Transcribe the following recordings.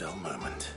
dull moment.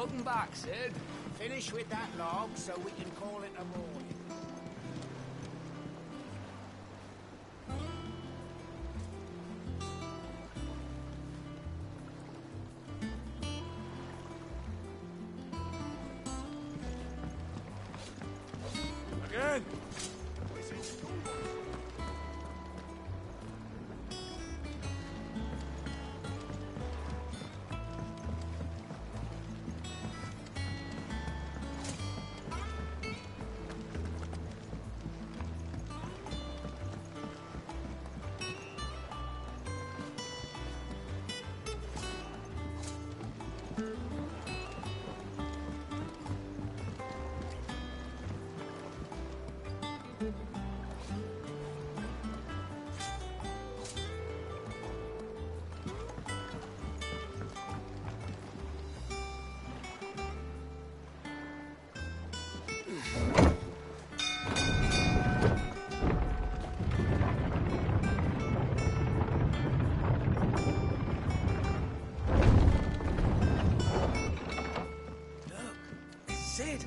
Welcome back, Sid. Finish with that log so we can call it a morning. Again! Sid!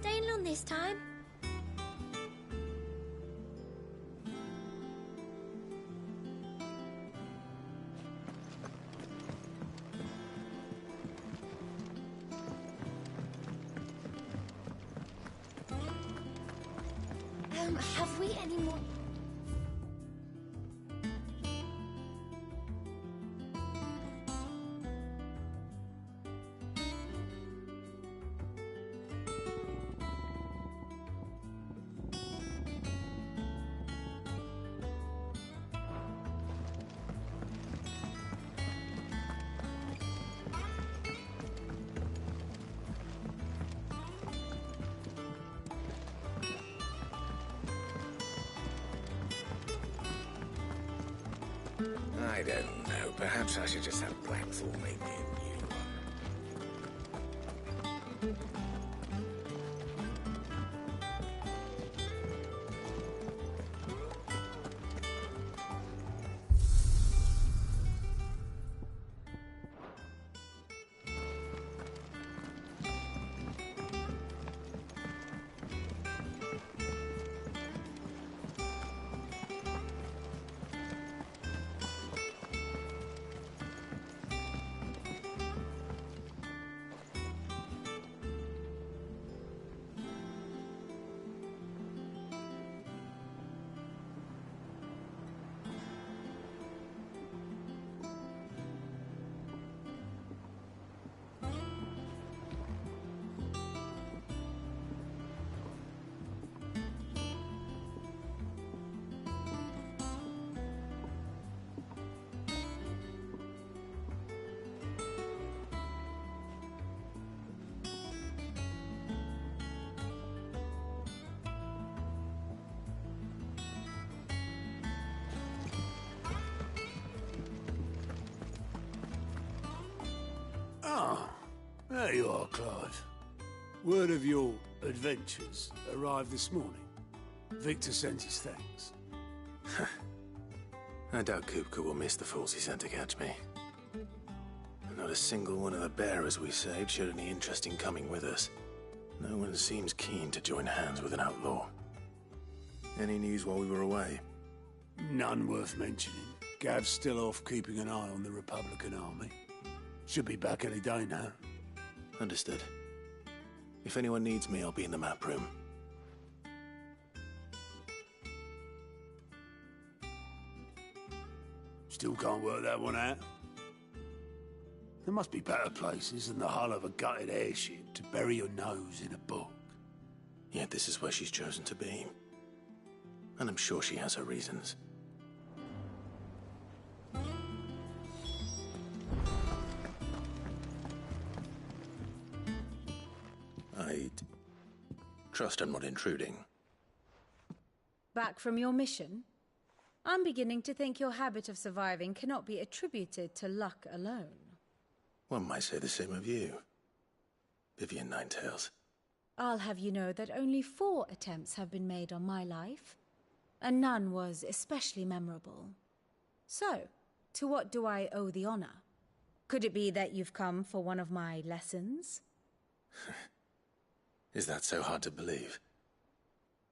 Staying long this time? Have we any more? I don't know. Perhaps I should just have Blackthorn make me a new one. Ah, there you are, Clive. Word of your adventures arrived this morning. Victor sent his thanks. I doubt Kupka will miss the fools he sent to catch me. Not a single one of the bearers we saved showed any interest in coming with us. No one seems keen to join hands with an outlaw. Any news while we were away? None worth mentioning. Gav's still off keeping an eye on the Republican army. Should be back any day now. Understood. If anyone needs me, I'll be in the map room. Still can't work that one out. There must be better places than the hull of a gutted airship to bury your nose in a book. Yet this is where she's chosen to be. And I'm sure she has her reasons. I trust I'm not intruding. Back from your mission? I'm beginning to think your habit of surviving cannot be attributed to luck alone. One might say the same of you, Vivian Ninetails. I'll have you know that only 4 attempts have been made on my life, and none was especially memorable. So, to what do I owe the honor? Could it be that you've come for one of my lessons? Is that so hard to believe?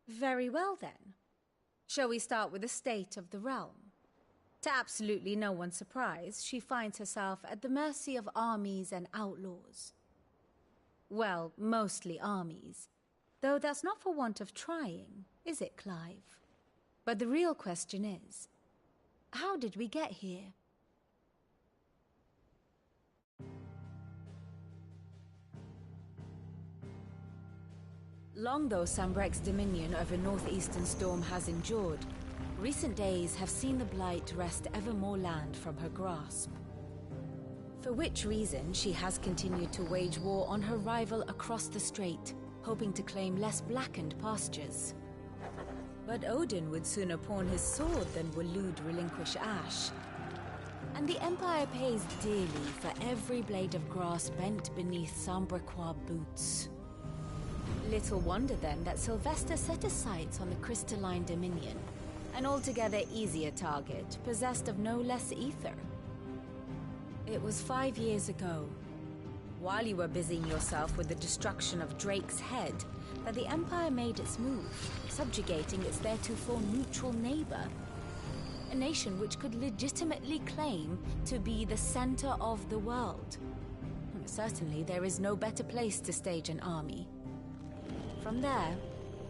Very well, then. Shall we start with the state of the realm? To absolutely no one's surprise, she finds herself at the mercy of armies and outlaws. Well, mostly armies. Though that's not for want of trying, is it, Clive? But the real question is, how did we get here? Long though Sambrek's dominion over northeastern Storm has endured, recent days have seen the Blight wrest ever more land from her grasp. For which reason she has continued to wage war on her rival across the strait, hoping to claim less blackened pastures. But Odin would sooner pawn his sword than Waloed relinquish Ash. And the Empire pays dearly for every blade of grass bent beneath Sambrequois boots. Little wonder then that Sylvester set his sights on the crystalline dominion, an altogether easier target, possessed of no less ether. It was 5 years ago, while you were busying yourself with the destruction of Drake's head, that the Empire made its move, subjugating its theretofore neutral neighbor, a nation which could legitimately claim to be the center of the world. Certainly there is no better place to stage an army. From there,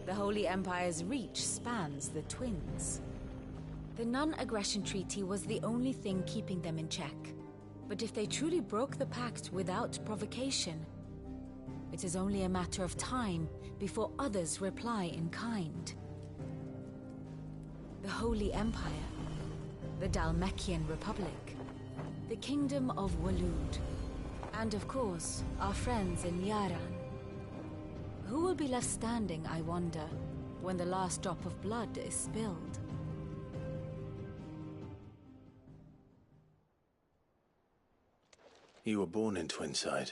the Holy Empire's reach spans the Twins. The non-aggression treaty was the only thing keeping them in check. But if they truly broke the pact without provocation, it is only a matter of time before others reply in kind. The Holy Empire, the Dhalmekian Republic, the Kingdom of Waloed, and of course, our friends in Yaran. Who will be left standing, I wonder, when the last drop of blood is spilled? You were born in Twinside.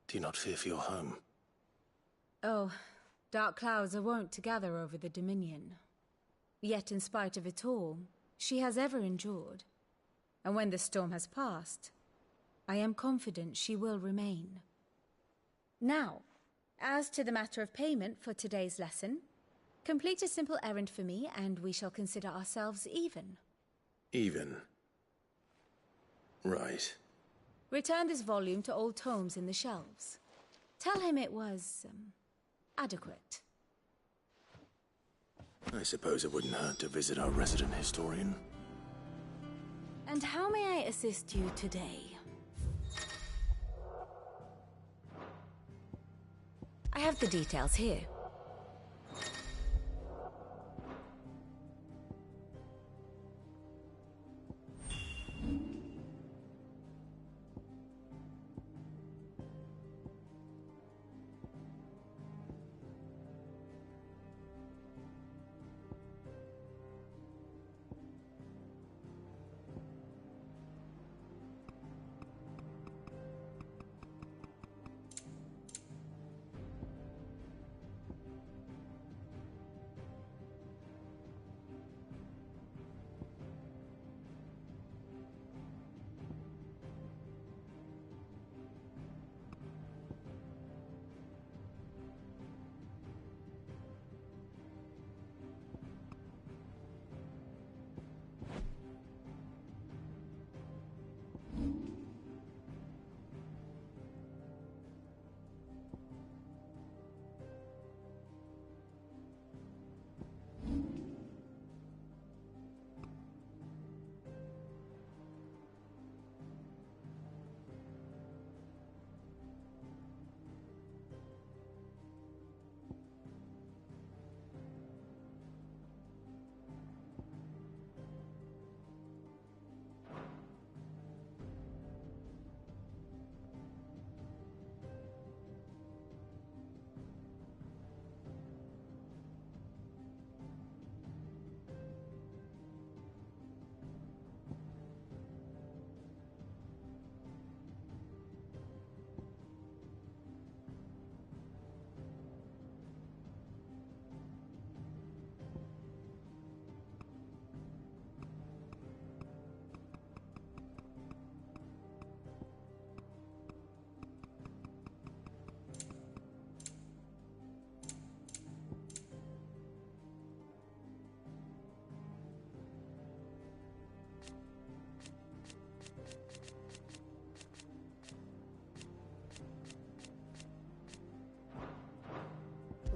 Do you not fear for your home? Oh, dark clouds are wont to gather over the Dominion. Yet in spite of it all, she has ever endured. And when the storm has passed, I am confident she will remain. Now, as to the matter of payment for today's lesson, complete a simple errand for me and we shall consider ourselves even. Even? Right. Return this volume to old tomes in the shelves. Tell him it was, adequate. I suppose it wouldn't hurt to visit our resident historian. And how may I assist you today? I have the details here.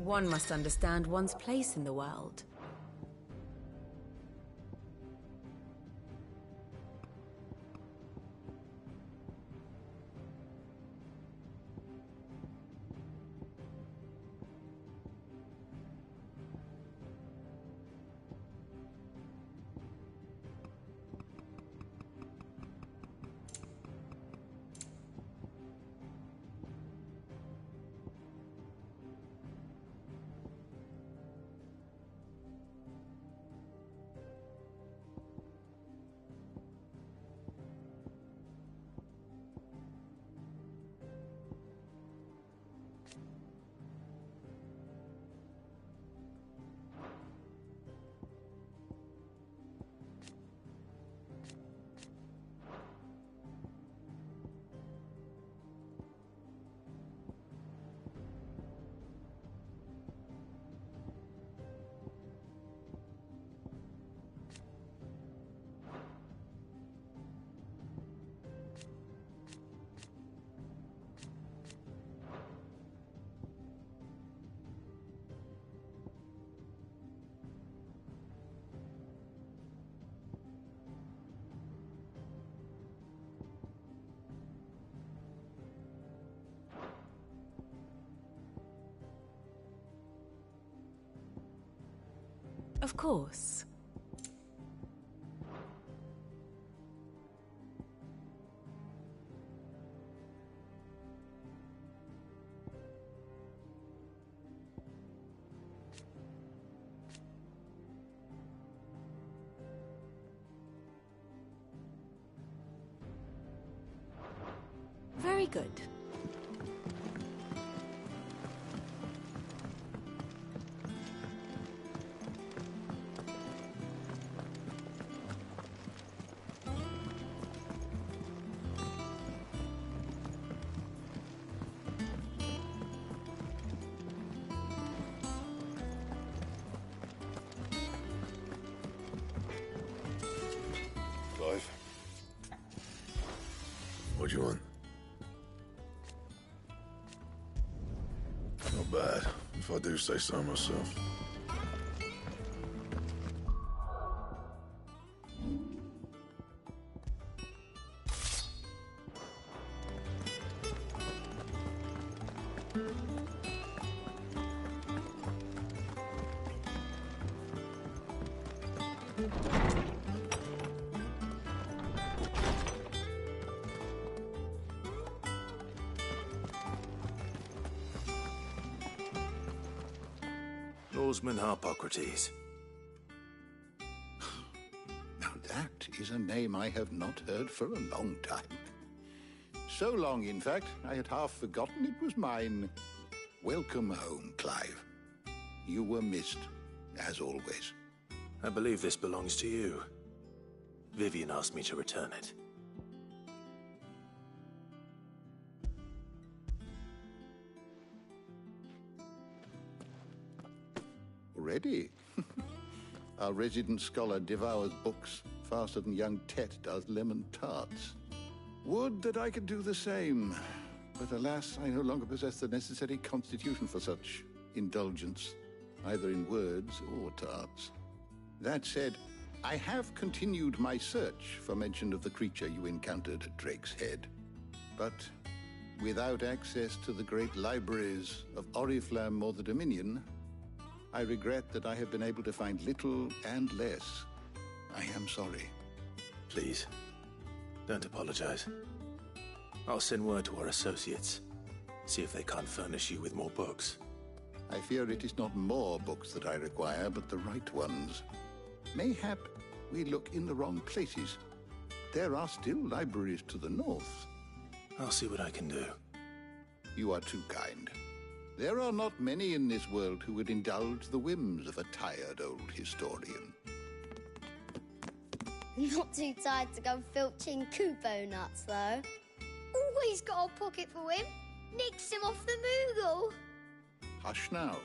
One must understand one's place in the world. Of course. Very good. Clive? What do you want? Not bad, if I do say so myself. Oarsman Harpocrates. Now that is a name I have not heard for a long time. So long, in fact, I had half forgotten it was mine. Welcome home, Clive. You were missed, as always. I believe this belongs to you. Vivian asked me to return it. Already? Our resident scholar devours books faster than young Tet does lemon tarts. Would that I could do the same. But alas, I no longer possess the necessary constitution for such indulgence, either in words or tarts. That said, I have continued my search for mention of the creature you encountered at Drake's Head. But without access to the great libraries of Oriflamme or the Dominion, I regret that I have been able to find little and less. I am sorry. Please, don't apologize. I'll send word to our associates. See if they can't furnish you with more books. I fear it is not more books that I require, but the right ones. Mayhap we look in the wrong places. There are still libraries to the north. I'll see what I can do. You are too kind. There are not many in this world who would indulge the whims of a tired old historian. Not too tired to go filching Kupo nuts, though. Always got a pocket for him. Nicks him off the Moogle. Hush now.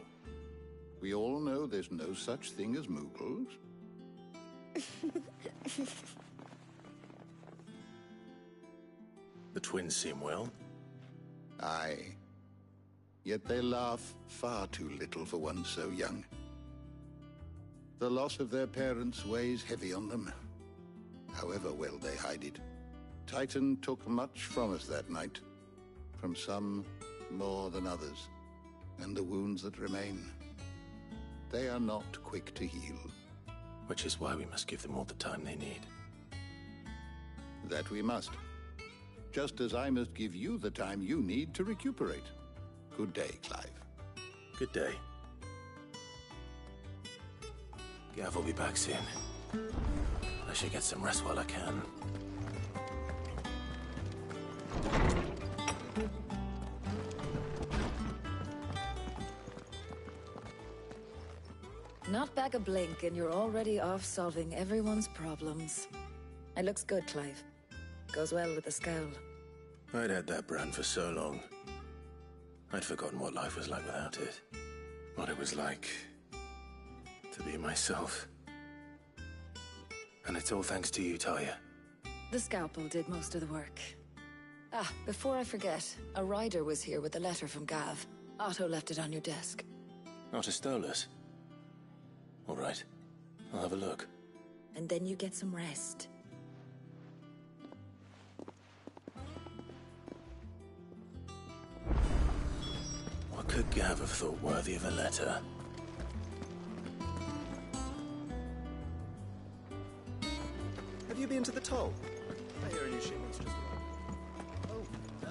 We all know there's no such thing as Moogles. The twins seem well. Aye. Yet they laugh far too little for one so young. The loss of their parents weighs heavy on them, however well they hide it. Titan took much from us that night, from some more than others, and the wounds that remain, they are not quick to heal. Which is why we must give them all the time they need. That we must. Just as I must give you the time you need to recuperate. Good day, Clive. Good day. Gav will be back soon. I should get some rest while I can. Not back a blink and you're already off solving everyone's problems. It looks good, Clive. Goes well with the scowl. I'd had that brand for so long. I'd forgotten what life was like without it. What it was like to be myself. And it's all thanks to you, Talia. The scalpel did most of the work. Ah, before I forget, a rider was here with a letter from Gav. Otto left it on your desk. Otto stole us. All right, I'll have a look. And then you get some rest. What could Gav have thought worthy of a letter? into the toll. I hear a new shipment's just arrived. Oh, no.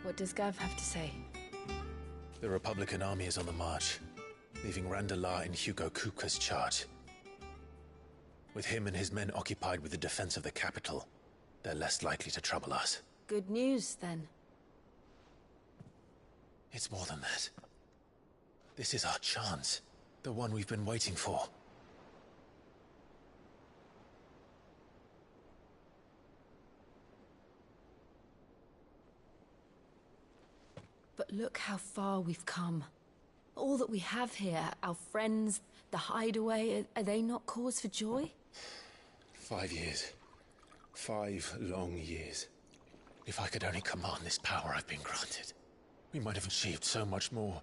What does Gav have to say? The Republican army is on the march, leaving Randalar in Hugo Kupka's charge. With him and his men occupied with the defense of the capital, they're less likely to trouble us. Good news, then. It's more than that. This is our chance. The one we've been waiting for. But look how far we've come. All that we have here, our friends, the hideaway, are they not cause for joy? 5 years. 5 long years. If I could only command this power I've been granted, we might have achieved so much more.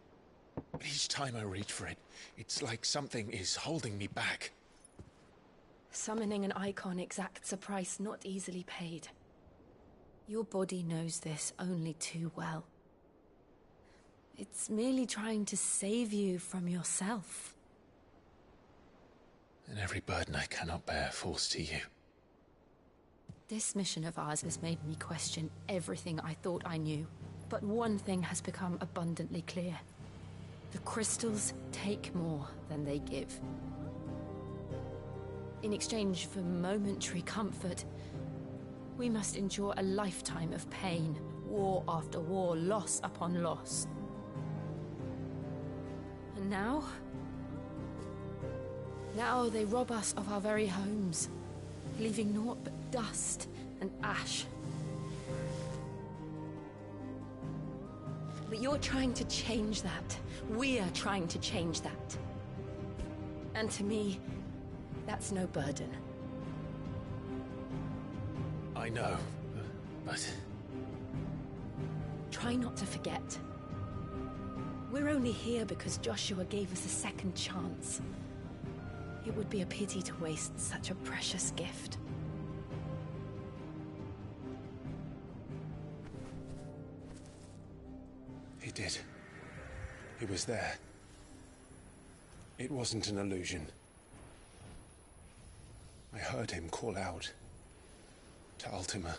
But each time I reach for it, it's like something is holding me back. Summoning an icon exacts a price not easily paid. Your body knows this only too well. It's merely trying to save you from yourself. And every burden I cannot bear falls to you. This mission of ours has made me question everything I thought I knew. But one thing has become abundantly clear. The crystals take more than they give. In exchange for momentary comfort, we must endure a lifetime of pain, war after war, loss upon loss. And now they rob us of our very homes, leaving naught but dust and ash. But you're trying to change that. We're trying to change that. And to me, that's no burden. I know, but... Try not to forget. We're only here because Joshua gave us a second chance. It would be a pity to waste such a precious gift. He did. He was there. It wasn't an illusion. I heard him call out to Ultima.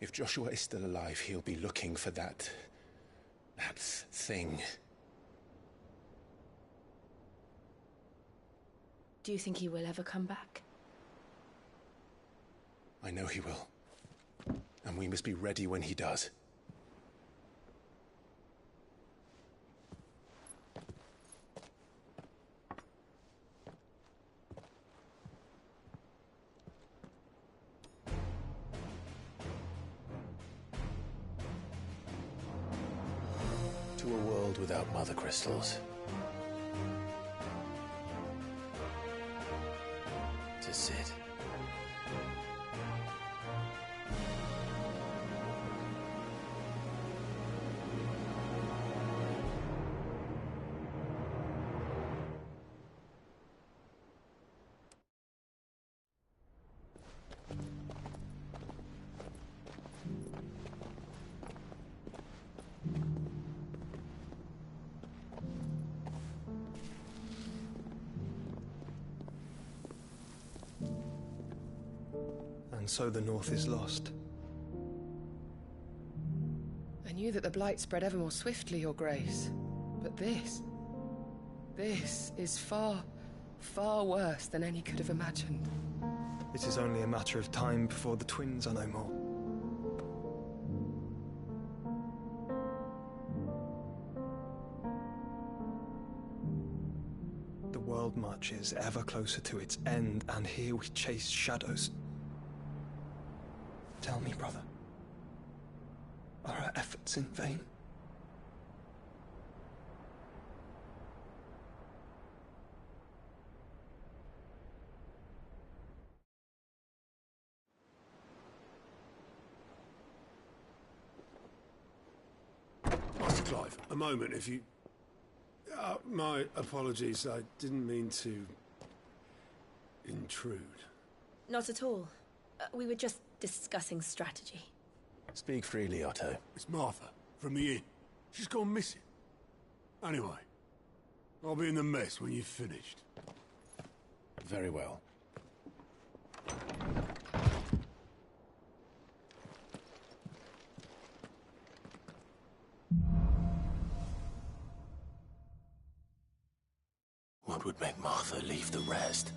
If Joshua is still alive, he'll be looking for that thing. Do you think he will ever come back? I know he will. And we must be ready when he does. To a world without mother crystals. To Sid. And so the North is lost. I knew that the Blight spread ever more swiftly, Your Grace. But this is far, far worse than any could have imagined. It is only a matter of time before the twins are no more. The world marches ever closer to its end, and here we chase shadows. Tell me, brother, are our efforts in vain? Master Clive, a moment, if you... my apologies, I didn't mean to... intrude. Not at all. We were just discussing strategy. Speak freely, Otto. It's Martha, from the inn. She's gone missing. Anyway, I'll be in the mess when you've finished. Very well. What would make Martha leave the rest?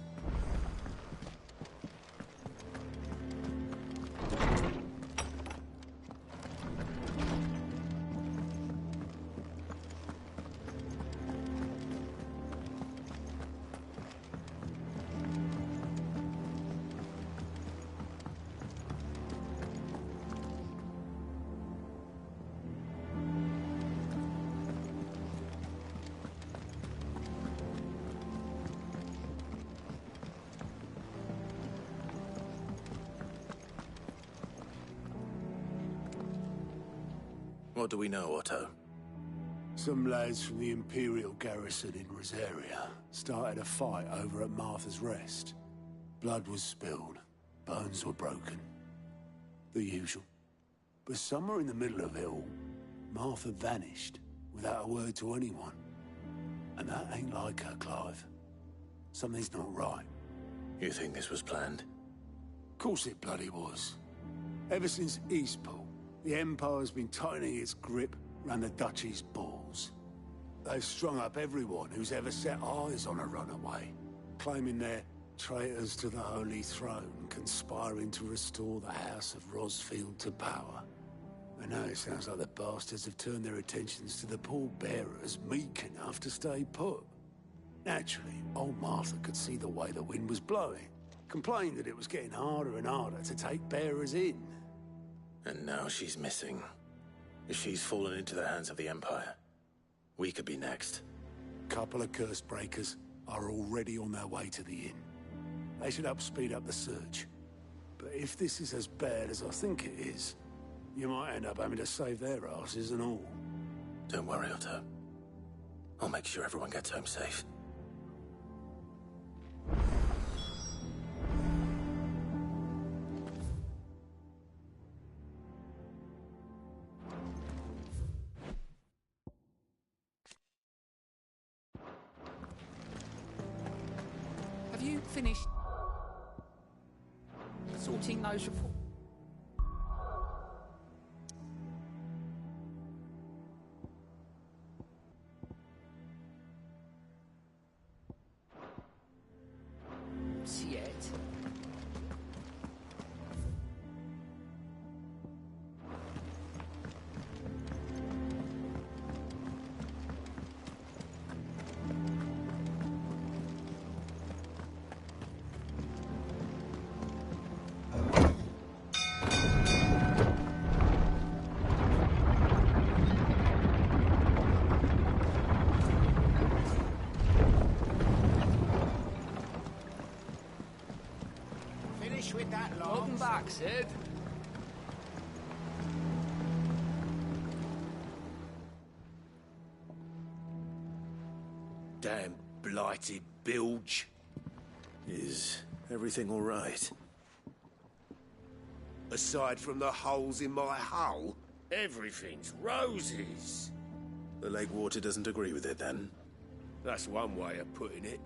What do we know, Otto? Some lads from the Imperial garrison in Rosaria started a fight over at Martha's Rest. Blood was spilled, bones were broken. The usual. But somewhere in the middle of it all, Martha vanished without a word to anyone. And that ain't like her, Clive. Something's not right. You think this was planned? Of course it bloody was. Ever since Eastpool, the Empire's been tightening its grip round the Duchy's balls. They've strung up everyone who's ever set eyes on a runaway, claiming they're traitors to the Holy Throne, conspiring to restore the House of Rosfield to power. And now it sounds like the bastards have turned their attentions to the pallbearers meek enough to stay put. Naturally, old Martha could see the way the wind was blowing, complained that it was getting harder and harder to take bearers in. And now she's missing. If she's fallen into the hands of the Empire, we could be next. Couple of curse breakers are already on their way to the inn. They should help speed up the search. But if this is as bad as I think it is, you might end up having to save their asses and all. Don't worry, Otto. I'll make sure everyone gets home safe. Have you finished sorting those reports? Yet. Finish with that, Lance. Welcome back, Sid. Damn blighted bilge. Is everything all right? Aside from the holes in my hull, everything's roses. The lake water doesn't agree with it, then? That's one way of putting it.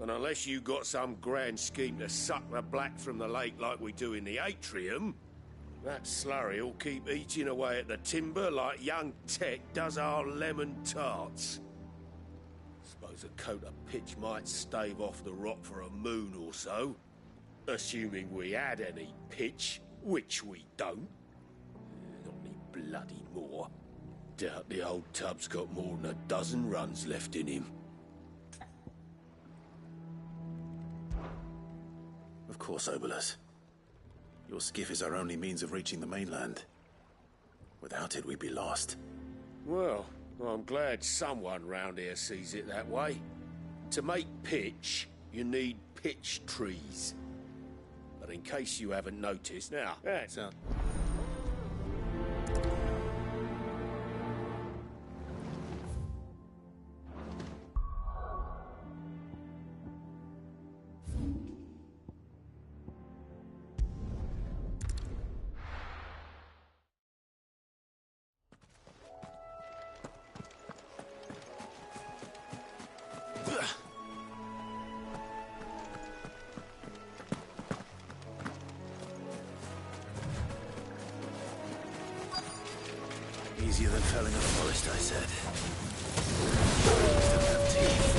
And unless you got some grand scheme to suck the black from the lake like we do in the atrium, that slurry will keep eating away at the timber like young Tet does our lemon tarts. Suppose a coat of pitch might stave off the rot for a moon or so. Assuming we had any pitch, which we don't. Not any bloody more. Doubt the old tub's got more than a dozen runs left in him. Of course, Obolus. Your skiff is our only means of reaching the mainland. Without it, we'd be lost. Well, I'm glad someone round here sees it that way. To make pitch, you need pitch trees. But in case you haven't noticed, now, that's out. Easier than felling a forest, I said. Don't have teeth.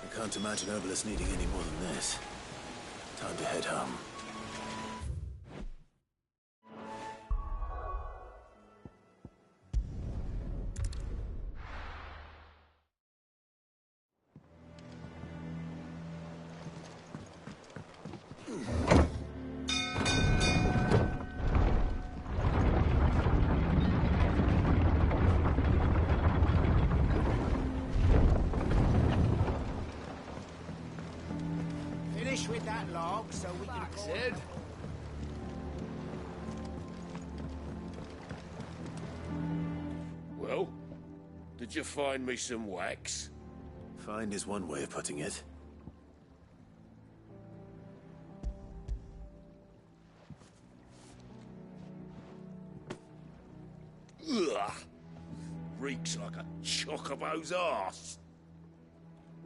I can't imagine Obolus needing any more than this. Time to head home. Finish with that log so we can call it. Well, did you find me some wax? Find is one way of putting it. Ugh! Reeks like a chocobo's arse.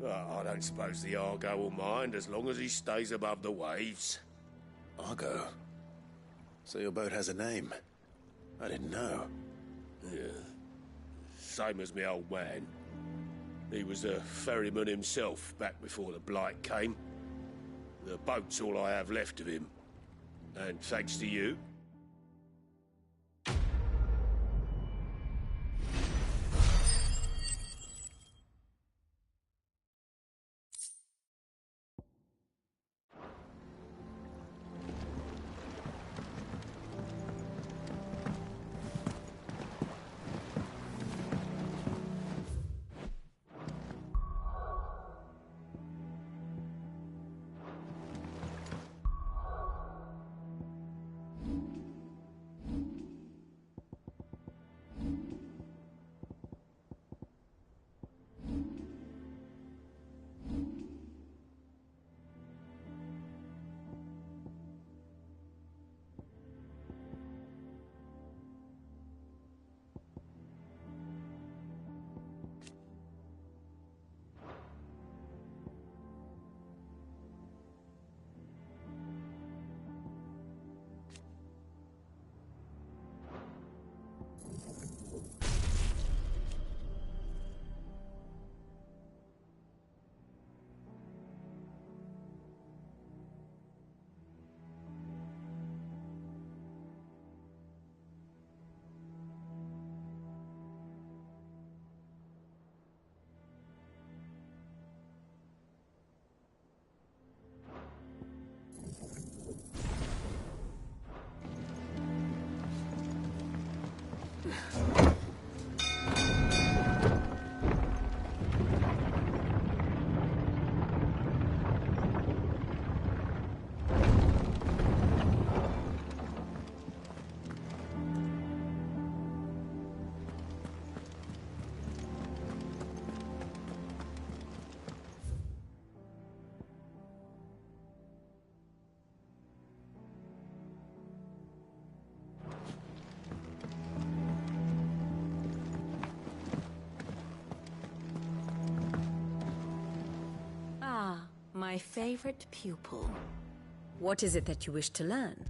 I don't suppose the Argo will mind as long as he stays above the waves. Argo? So your boat has a name? I didn't know. Yeah. Same as me old man. He was a ferryman himself back before the Blight came. The boat's all I have left of him. And thanks to you, My favorite pupil. What is it that you wish to learn?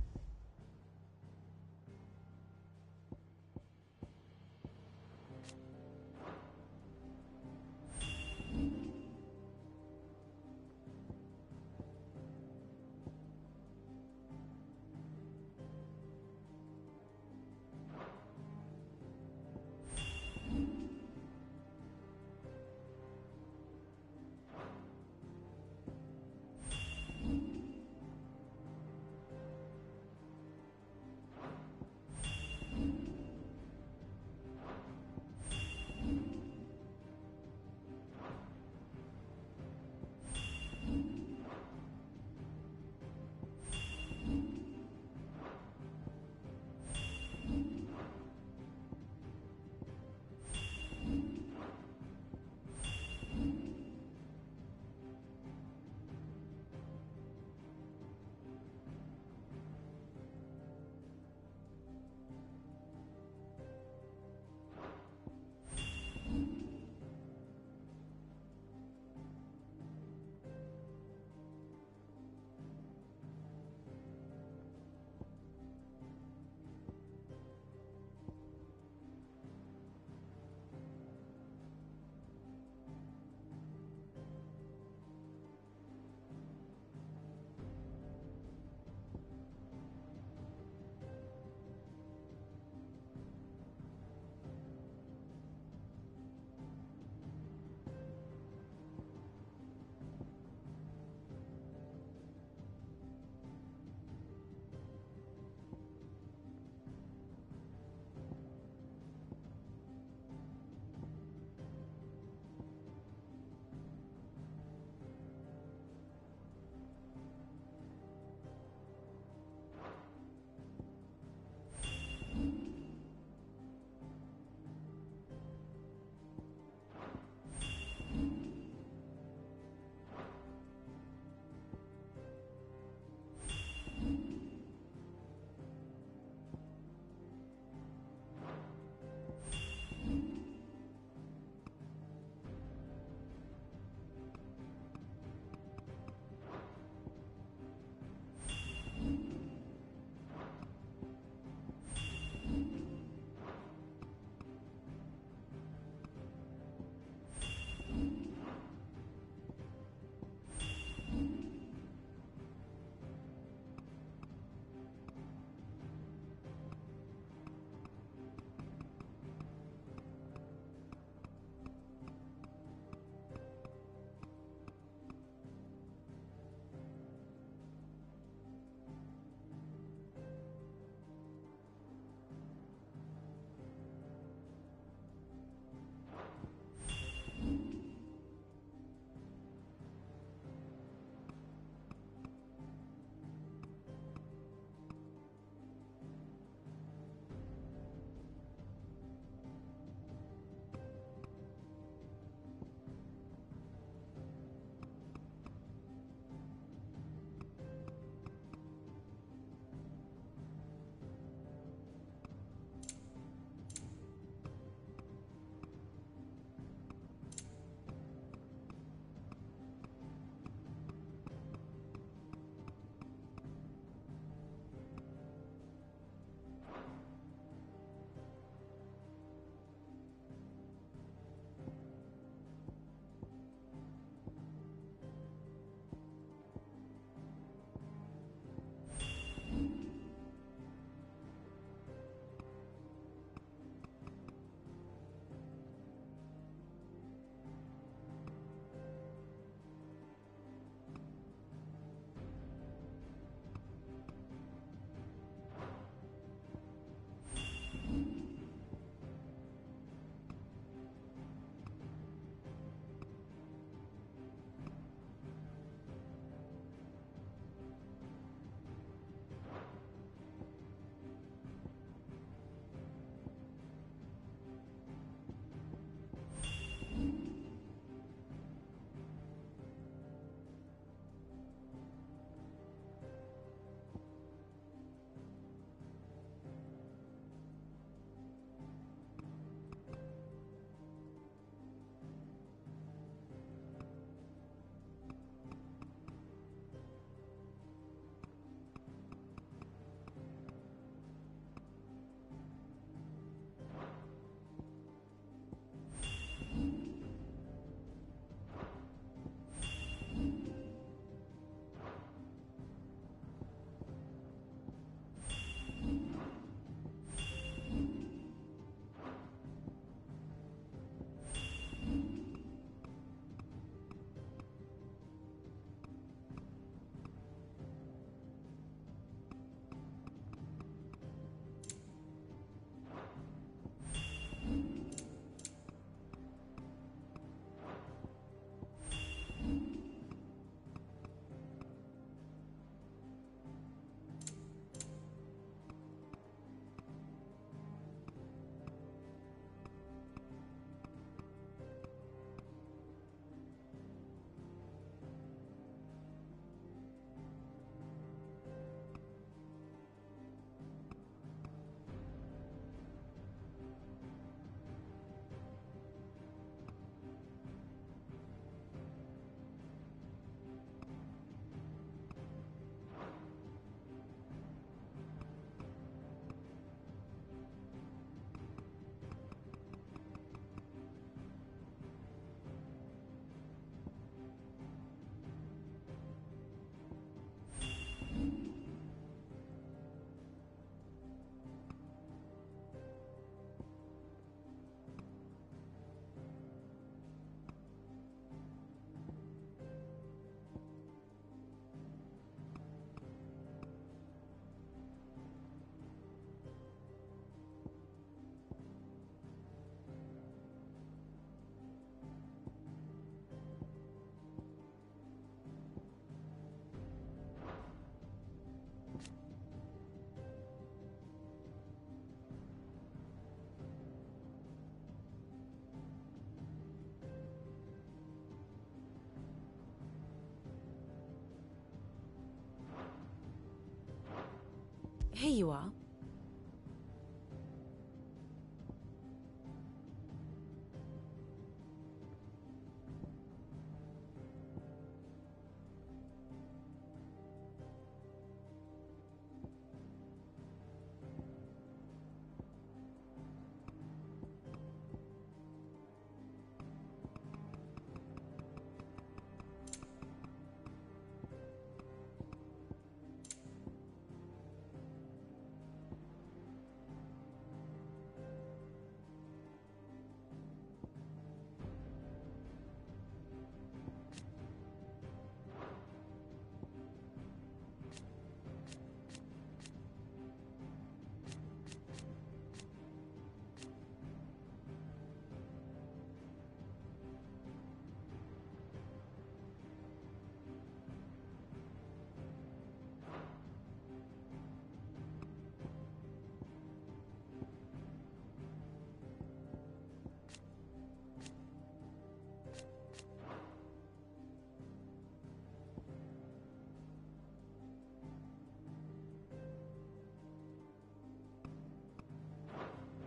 Here you are.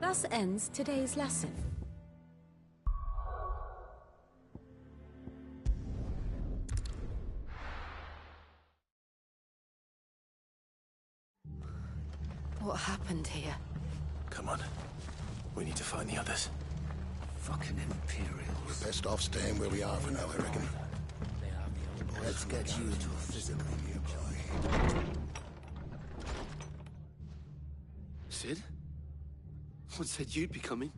Thus ends today's lesson. What happened here? Come on. We need to find the others. Fucking Imperials. We're best off staying where we are for now, I reckon. Let's get you to a physical nearby. Sid? What said you'd be coming?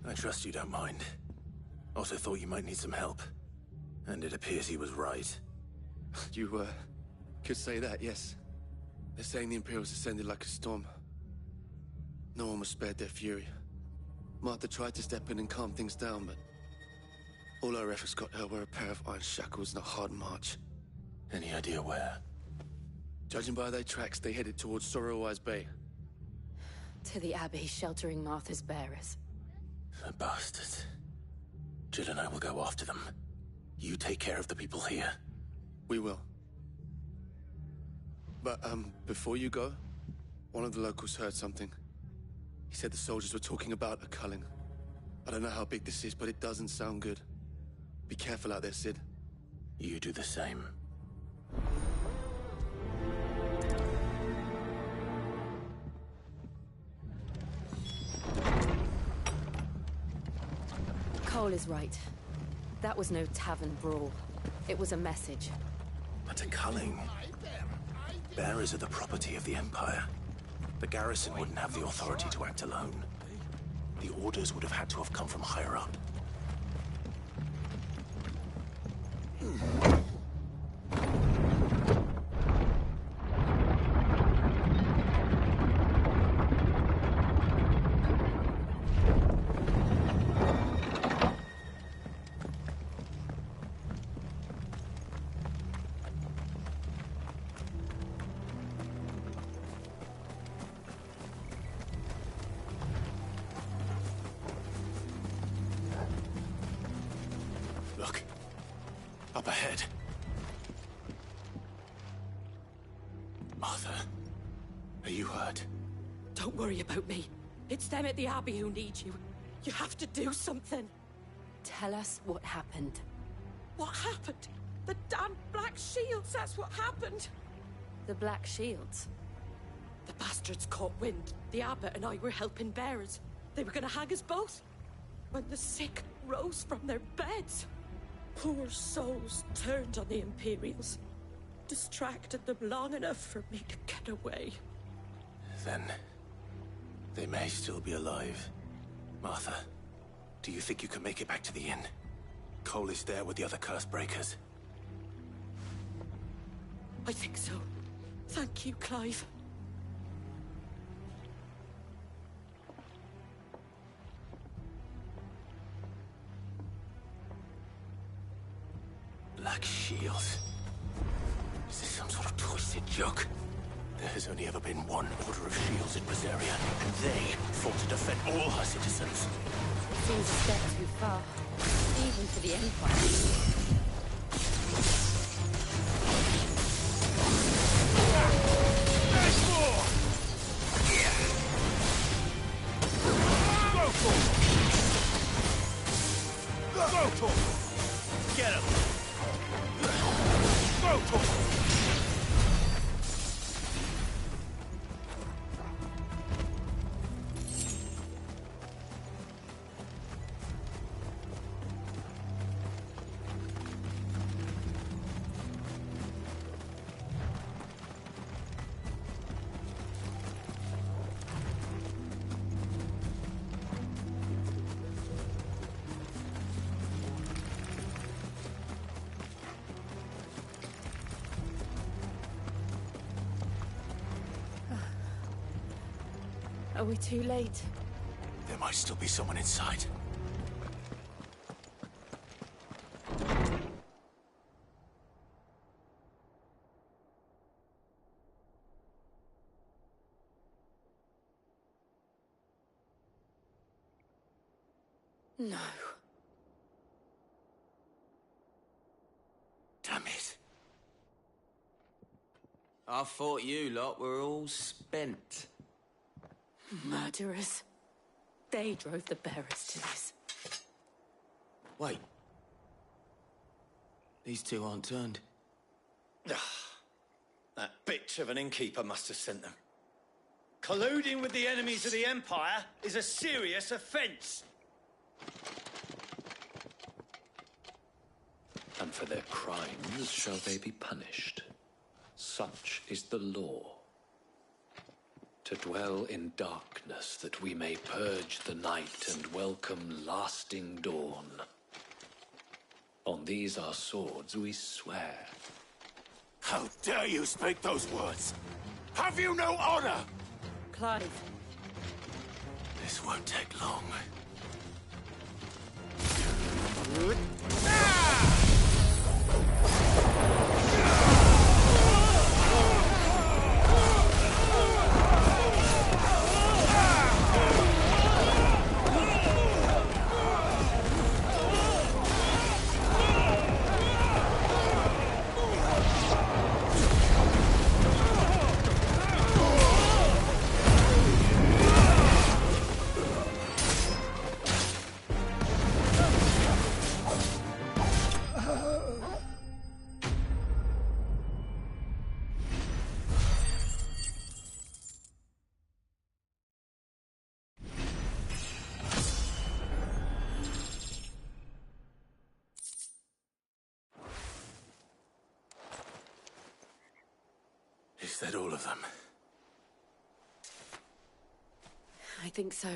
I trust you don't mind. Also thought you might need some help. And it appears he was right. You, could say that, yes. They're saying the Imperials descended like a storm. No one was spared their fury. Martha tried to step in and calm things down, but all our efforts got her were a pair of iron shackles and a hard march. Any idea where? Judging by their tracks, they headed towards Sorrowwise Bay. To the Abbey sheltering Martha's bearers. The bastards. Jill and I will go after them. You take care of the people here. We will. But, before you go, one of the locals heard something. He said the soldiers were talking about a culling. I don't know how big this is, but it doesn't sound good. Be careful out there, Sid. You do the same. Cole is right. That was no tavern brawl. It was a message. But a culling. Bearers are the property of the Empire. The garrison wouldn't have the authority to act alone. The orders would have had to have come from higher up. Look. Up ahead. Martha, are you hurt? Don't worry about me. It's them at the Abbey who need you. You have to do something. Tell us what happened. What happened? The damn Black Shields, that's what happened. The Black Shields? The bastards caught wind. The Abbot and I were helping bearers. They were gonna hang us both. When the sick rose from their beds. Poor souls turned on the Imperials. Distracted them long enough for me to get away. Then, they may still be alive. Martha, do you think you can make it back to the inn? Cole is there with the other curse breakers. I think so. Thank you, Clive. Black Shields. Is this some sort of twisted joke? There has only ever been one Order of Shields in Rosaria, and they fought to defend all her citizens. Seems a step too far, even for the Empire. Go, Tor! Get him! Go, Tor! Are we too late? There might still be someone inside. No. Damn it. I thought you lot were all spent. Murderers. They drove the bearers to this. Wait. These two aren't turned. That bitch of an innkeeper must have sent them. Colluding with the enemies of the Empire is a serious offence. And for their crimes shall they be punished. Such is the law. To dwell in darkness that we may purge the night and welcome lasting dawn. On these our swords we swear. How dare you speak those words? Have you no honor? Clive. This won't take long. Is that all of them? I think so.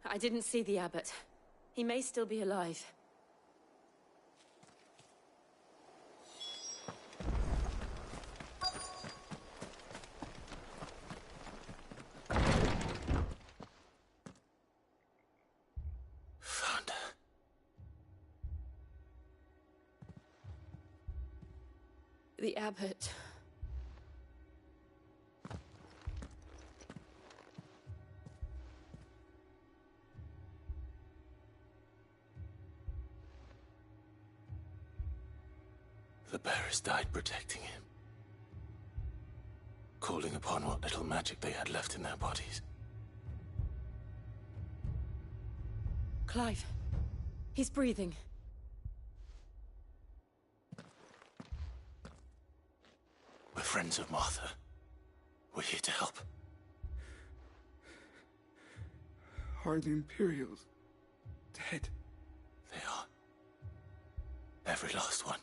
I didn't see the abbot. He may still be alive. Found her. The abbot. The bearers died protecting him. Calling upon what little magic they had left in their bodies. Clive. He's breathing. We're friends of Martha. We're here to help. Are the Imperials dead? They are. Every last one.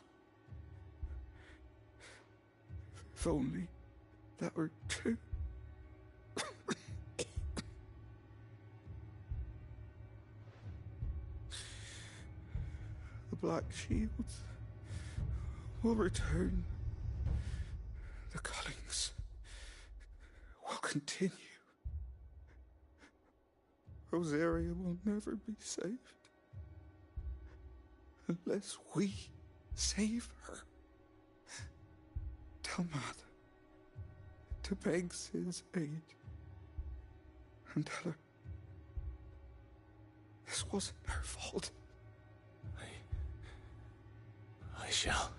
If only that were true. The Black Shields will return. The cullings will continue. Rosaria will never be saved unless we save her. Tell Mother to beg Sid's aid. And tell her this wasn't her fault. I shall.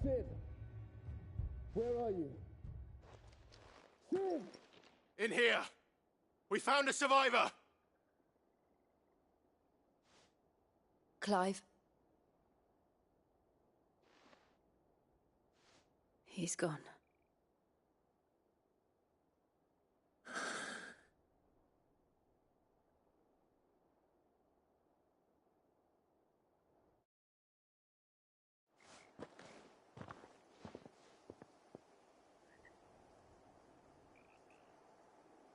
Sid! Where are you? Sid! In here! We found a survivor! Clive. He's gone.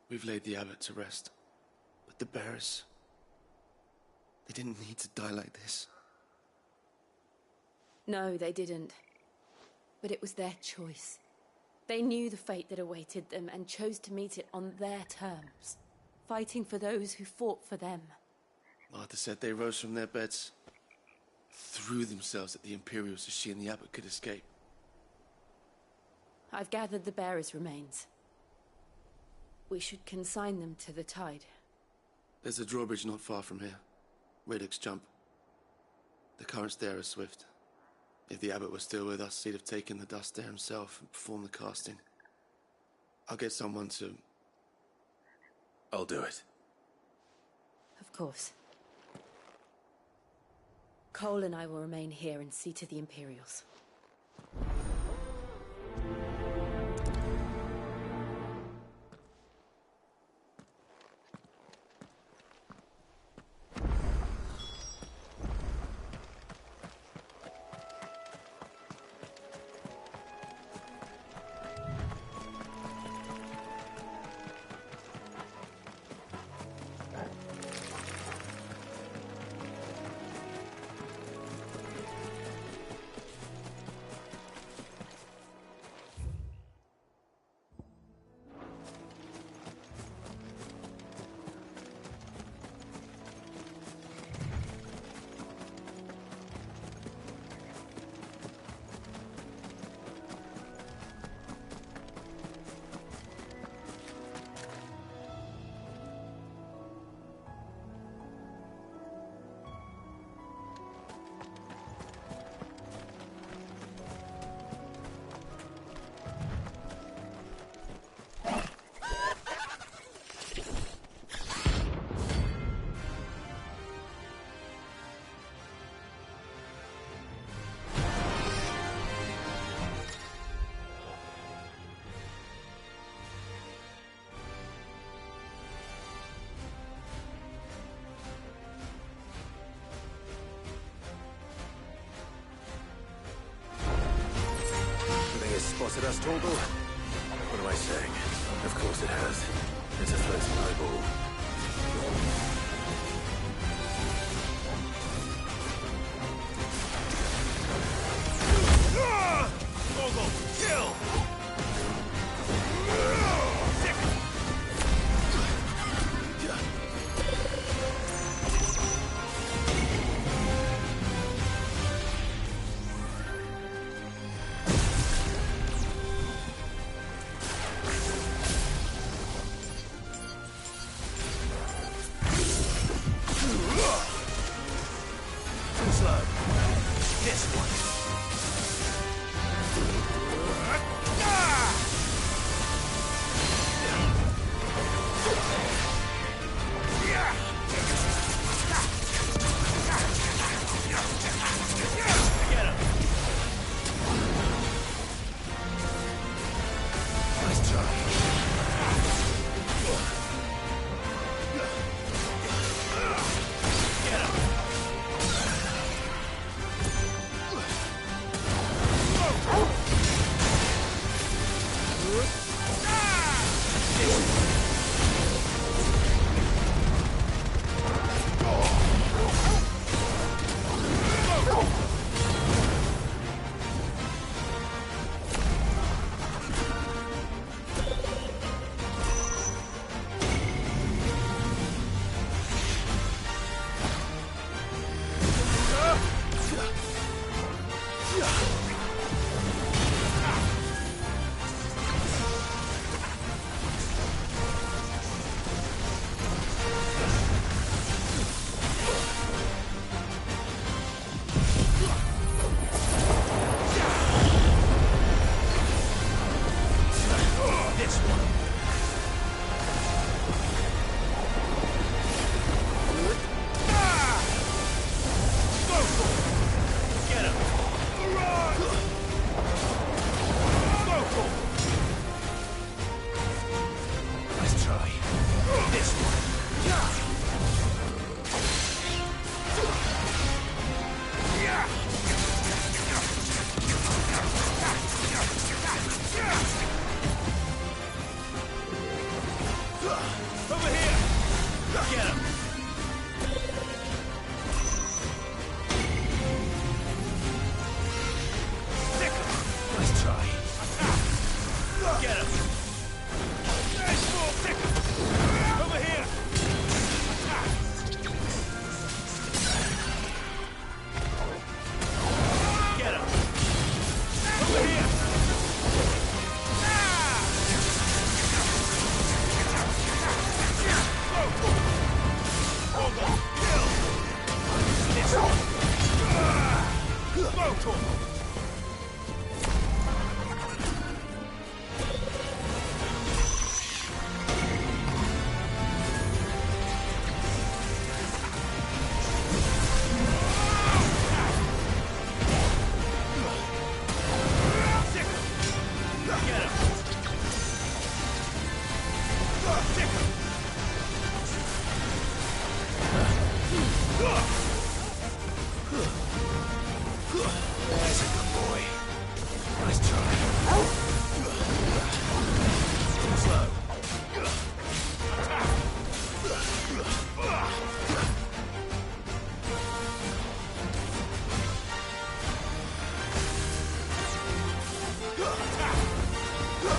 We've laid the abbot to rest. But the bearers... they didn't need to die like this. No, they didn't. But it was their choice. They knew the fate that awaited them and chose to meet it on their terms, fighting for those who fought for them. Martha said they rose from their beds, threw themselves at the Imperials so she and the abbot could escape. I've gathered the bearers' remains. We should consign them to the tide. There's a drawbridge not far from here. Radix Jump. The currents there are swift. If the abbot was still with us, he'd have taken the dust there himself and performed the casting. I'll get someone to... I'll do it. Of course. Cole and I will remain here and see to the Imperials. Spotted us, Torgal? What am I saying? Of course it has. It's a floating eyeball. Torgal, kill!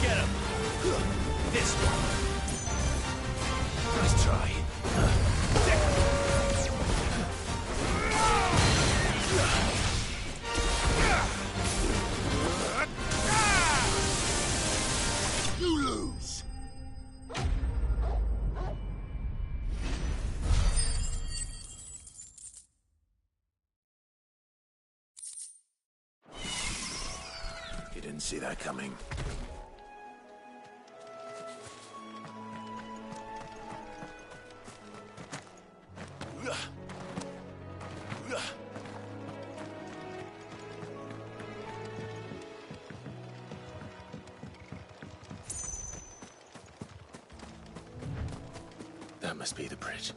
Get him! This one. Nice try. You lose. You didn't see that coming. That must be the bridge.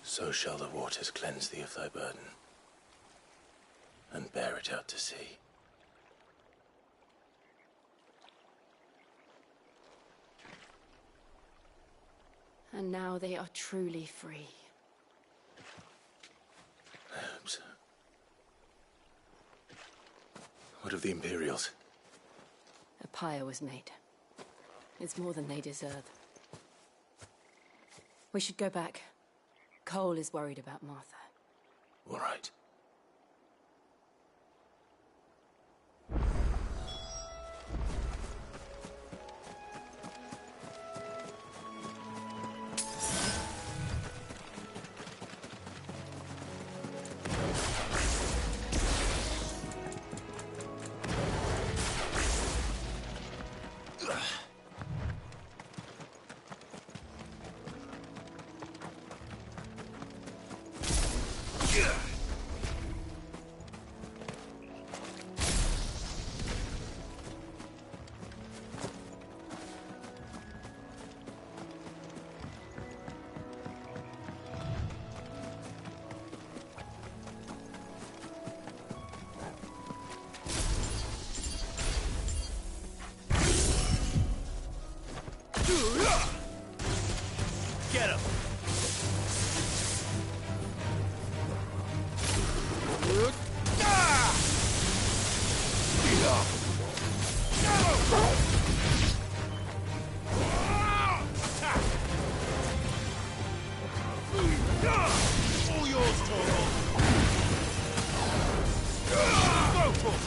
So shall the waters cleanse thee of thy burden, and bear it out to sea. And now they are truly free. I hope so. What of the Imperials? A pyre was made. It's more than they deserve. We should go back. Cole is worried about Martha. All right. Get him! All yours, Toro. Go for it.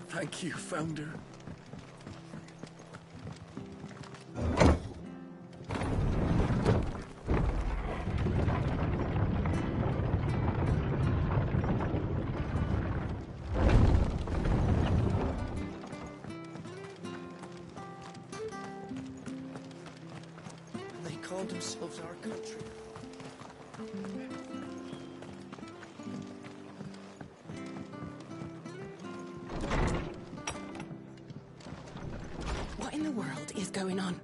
Thank you, Founder. They called themselves our country. What in the world is going on?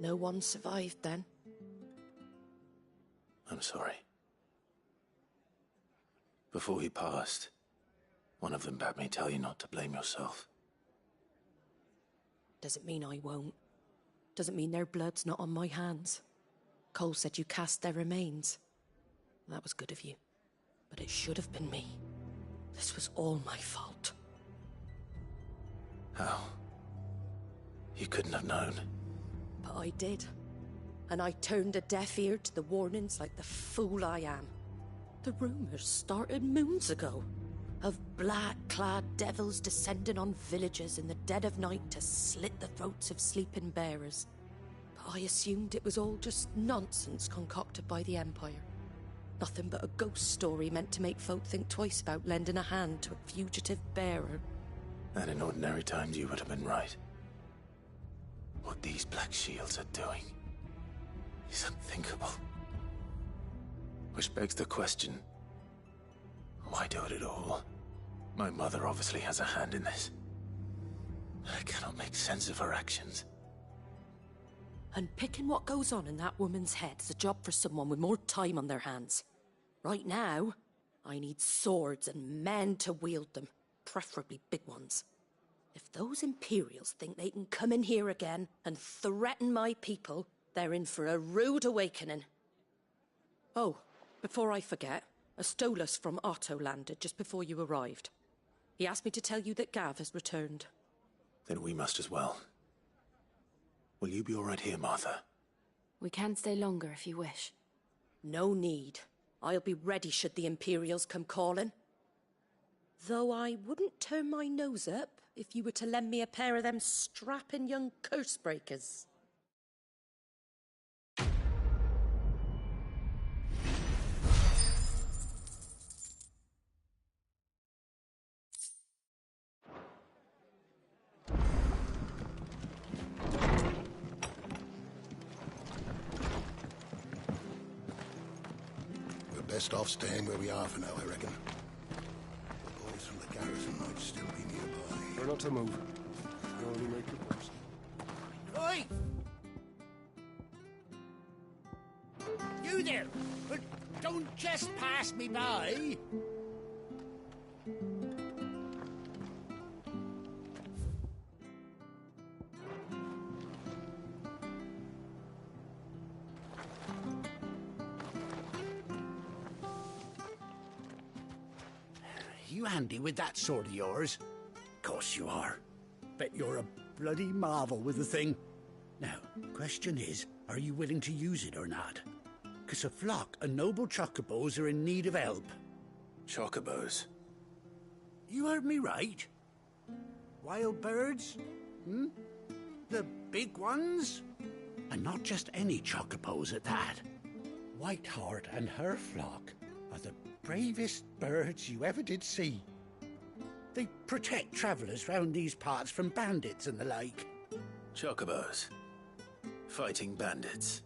No one survived then? I'm sorry. Before he passed, one of them bade me tell you not to blame yourself. Doesn't mean I won't. Doesn't mean their blood's not on my hands. Cole said you cast their remains. That was good of you. But it should have been me. This was all my fault. How? You couldn't have known. But I did. And I turned a deaf ear to the warnings like the fool I am. The rumours started moons ago. Of black-clad devils descending on villages in the dead of night to slit the throats of sleeping bearers. But I assumed it was all just nonsense concocted by the Empire. Nothing but a ghost story meant to make folk think twice about lending a hand to a fugitive bearer. And in ordinary times you would have been right. What these Black Shields are doing is unthinkable. Which begs the question, why do it at all? My mother obviously has a hand in this. I cannot make sense of her actions. Unpicking what goes on in that woman's head is a job for someone with more time on their hands. Right now, I need swords and men to wield them, preferably big ones. If those Imperials think they can come in here again and threaten my people, they're in for a rude awakening. Oh, before I forget, a Stolas from Otto landed just before you arrived. He asked me to tell you that Gav has returned. Then we must as well. Will you be all right here, Martha? We can stay longer if you wish. No need. I'll be ready should the Imperials come calling. Though I wouldn't turn my nose up if you were to lend me a pair of them strapping young curse breakers. We're best off staying where we are for now, I reckon. The boys from the garrison might still be nearby. Try not to move. You'll only make it worse. Oi! You there! But don't just pass me by! You handy with that sword of yours? Course you are. Bet you're a bloody marvel with the thing. Now, question is, are you willing to use it or not? 'Cause a flock of noble chocobos are in need of help. Chocobos? You heard me right. Wild birds? Hmm? The big ones? And not just any chocobos at that. Whiteheart and her flock are the bravest birds you ever did see. They protect travellers round these parts from bandits and the like. Chocobos? Fighting bandits?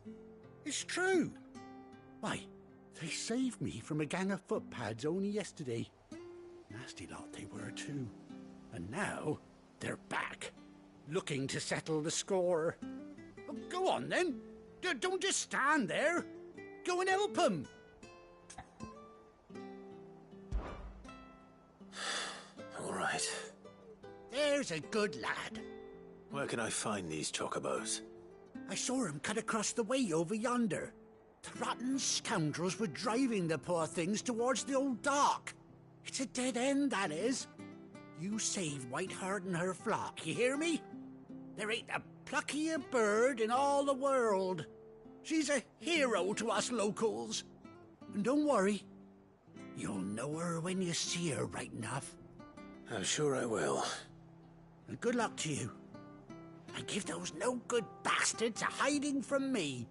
It's true. Why, they saved me from a gang of footpads only yesterday. Nasty lot they were too. And now, they're back, looking to settle the score. Oh, go on then. Don't just stand there. Go and help them. All right. There's a good lad. Where can I find these chocobos? I saw him cut across the way over yonder. The rotten scoundrels were driving the poor things towards the old dock. It's a dead end, that is. You save Whiteheart and her flock, you hear me? There ain't a pluckier bird in all the world. She's a hero to us locals. And don't worry, you'll know her when you see her right enough. I'm sure I will. And good luck to you. And give those no-good bastards a hiding from me.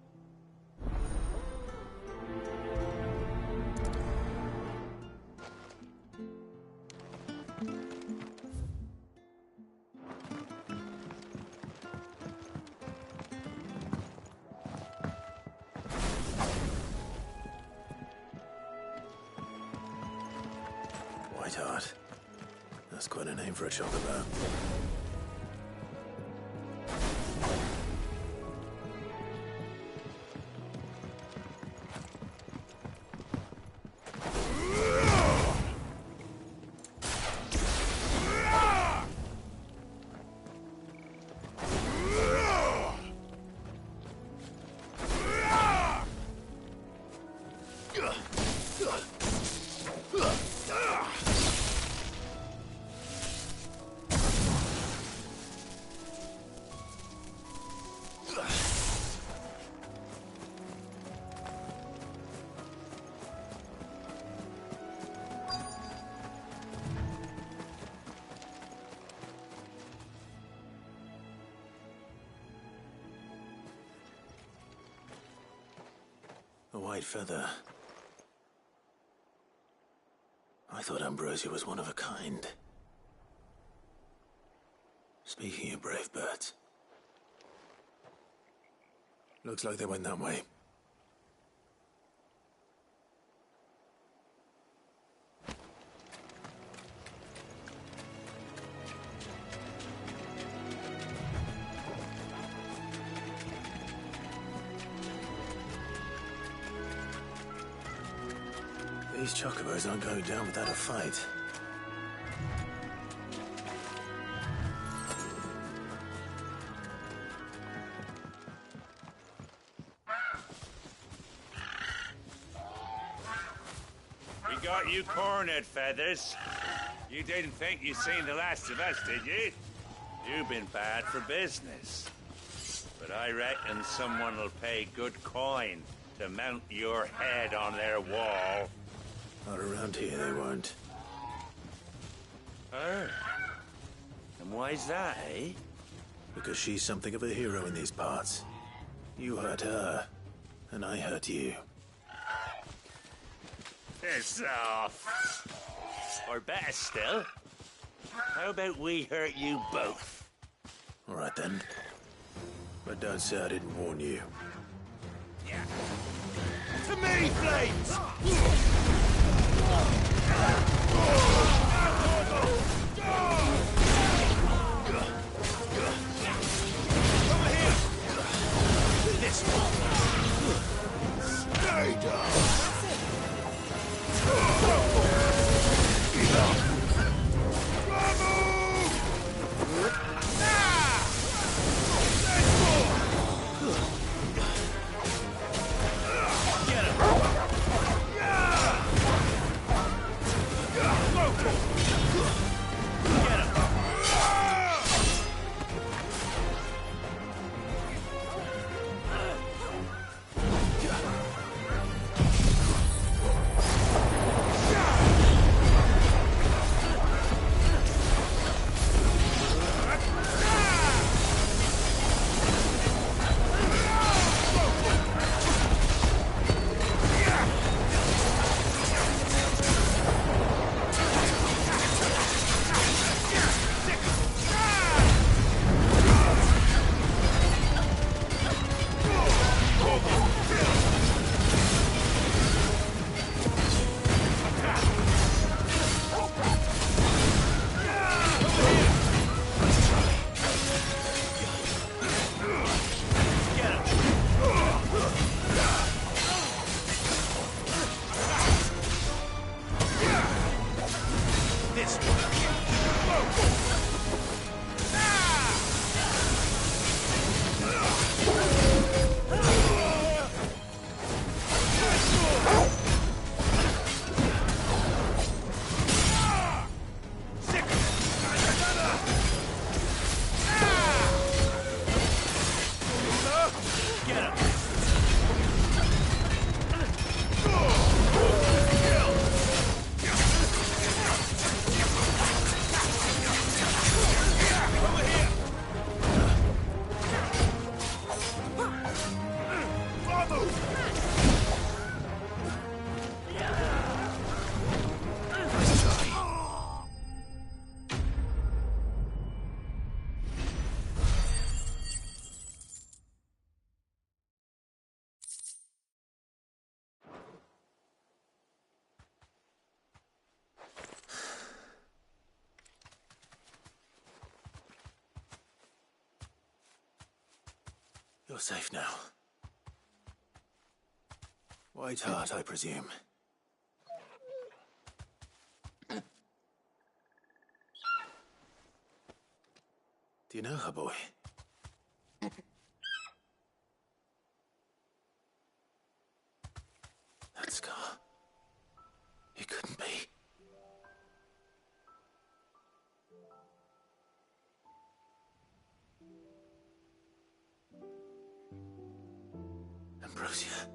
Whiteheart. That's quite a name for a chocobo. A white feather. I thought Ambrosia was one of a kind. Speaking of brave birds. Looks like they went that way. These chocobos aren't going down without a fight. We got you cornered, Feathers. You didn't think you'd seen the last of us, did you? You've been bad for business. But I reckon someone will pay good coin to mount your head on their wall. Not around here, they won't. Oh. And why's that, eh? Because she's something of a hero in these parts. You hurt her, and I hurt you. Piss off. Or better still, how about we hurt you both? All right, then. But don't say I didn't warn you. Yeah. To me, Flames! Over here! This one! Stay down! Get him! You're safe now. White Hart, I presume. Do you know her, boy? That scar. It couldn't be. Ambrosia.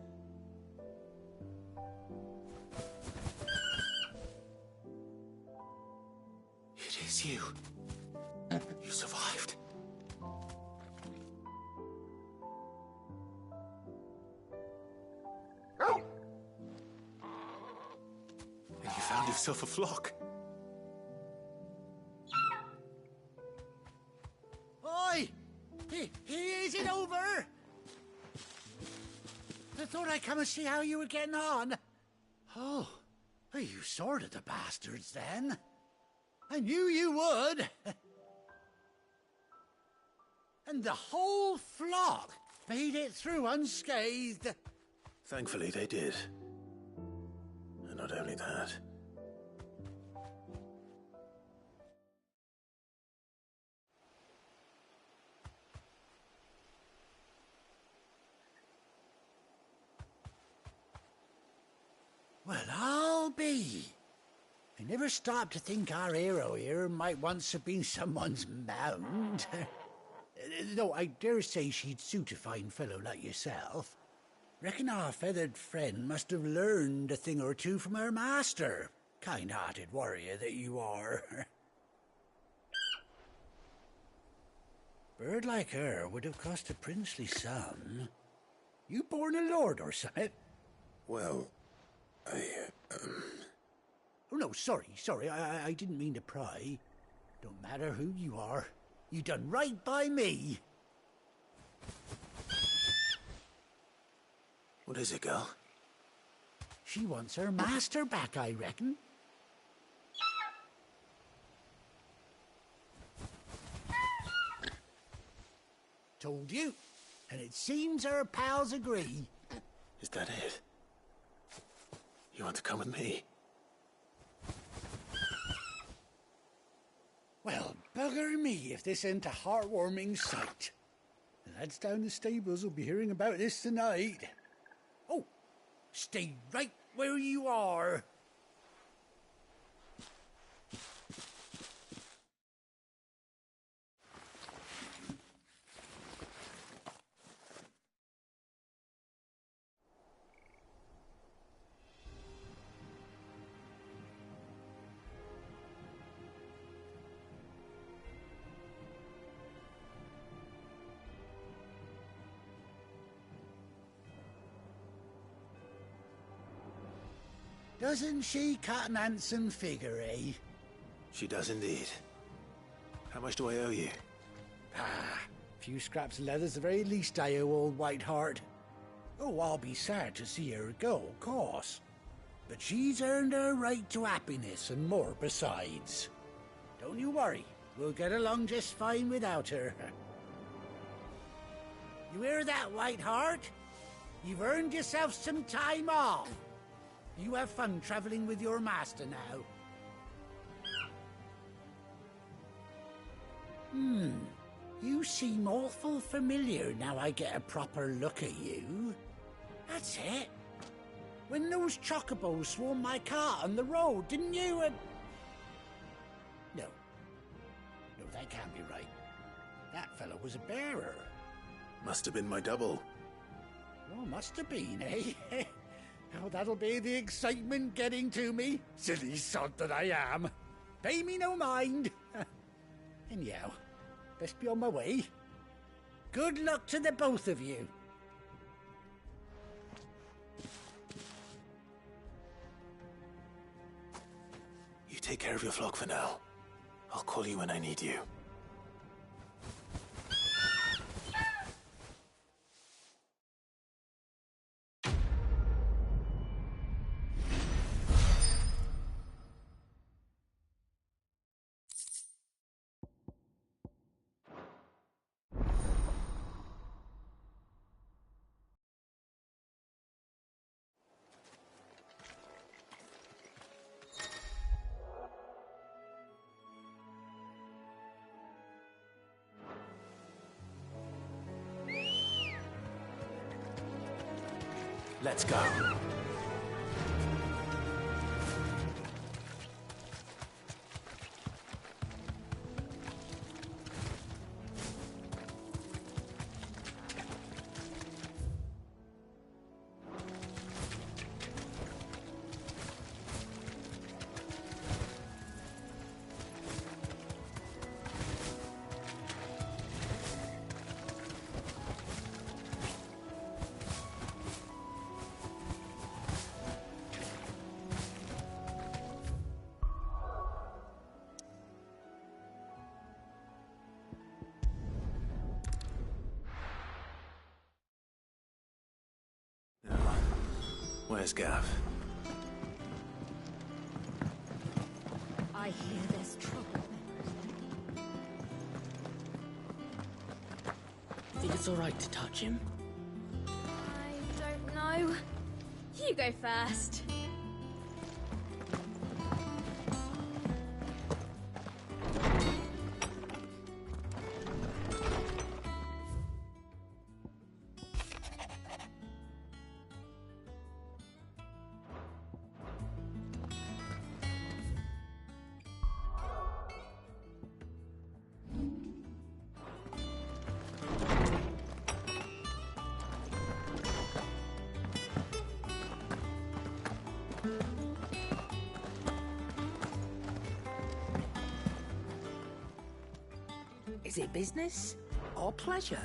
It is you. You survived. And you found yourself a flock. Oi! Is it over? I thought I'd come and see how you were getting on. Oh, you sorted the bastards then. I knew you would. And the whole flock made it through unscathed. Thankfully, they did. And not only that. Well, I'll be. I never stopped to think our hero here might once have been someone's mound. Though I dare say she'd suit a fine fellow like yourself. Reckon our feathered friend must have learned a thing or two from her master. Kind-hearted warrior that you are. Bird like her would have cost a princely sum. You born a lord or something? Well, Oh, no, sorry. I didn't mean to pry. Don't matter who you are. You done right by me. What is it, girl? She wants her master back, I reckon. Told you. And it seems her pals agree. Is that it? You want to come with me? Well, bugger me if this ain't a heartwarming sight. The lads down the stables will be hearing about this tonight. Oh, stay right where you are. Doesn't she cut an handsome figure, eh? She does indeed. How much do I owe you? A few scraps of leather's the very least I owe old White Hart. Oh, I'll be sad to see her go, of course. But she's earned her right to happiness and more besides. Don't you worry, we'll get along just fine without her. You hear that, White Hart? You've earned yourself some time off. You have fun traveling with your master now. You seem awful familiar now I get a proper look at you. That's it. When those chocobos swarmed my cart on the road, didn't you? No, that can't be right. That fellow was a bearer. Must have been my double. Oh, must have been, eh? Oh, that'll be the excitement getting to me. Silly sod that I am. Pay me no mind. Anyhow, best be on my way. Good luck to the both of you. You take care of your flock for now. I'll call you when I need you. Let's go. Where's Gav? I hear there's trouble. Think it's all right to touch him? I don't know. You go first. Is it business or pleasure?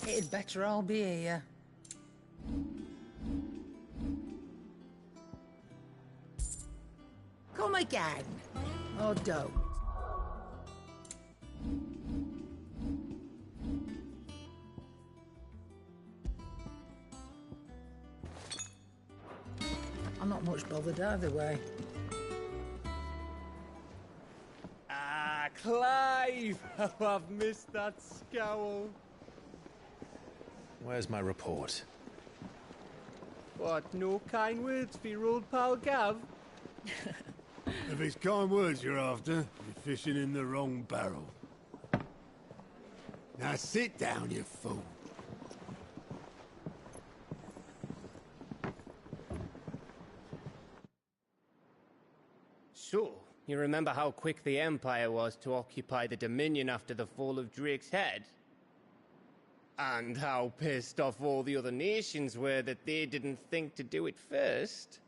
It'd better all be here. Come again. Or don't. I'm not much bothered either way. Ah, Clive! Oh, I've missed that scowl. Where's my report? What, no kind words for your old pal Gav? If it's kind words you're after, you're fishing in the wrong barrel. Now sit down, you fool. So, you remember how quick the Empire was to occupy the Dominion after the fall of Drake's head? And how pissed off all the other nations were that they didn't think to do it first?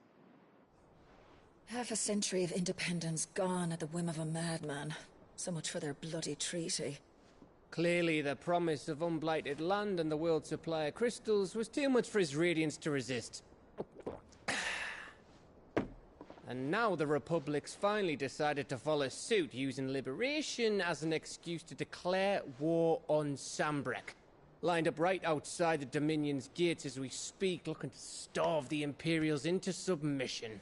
Half a century of independence gone at the whim of a madman. So much for their bloody treaty. Clearly, the promise of unblighted land and the world's supply of crystals was too much for his radiance to resist. And now the Republic's finally decided to follow suit, using liberation as an excuse to declare war on Sambrek. Lined up right outside the Dominion's gates as we speak, looking to starve the Imperials into submission.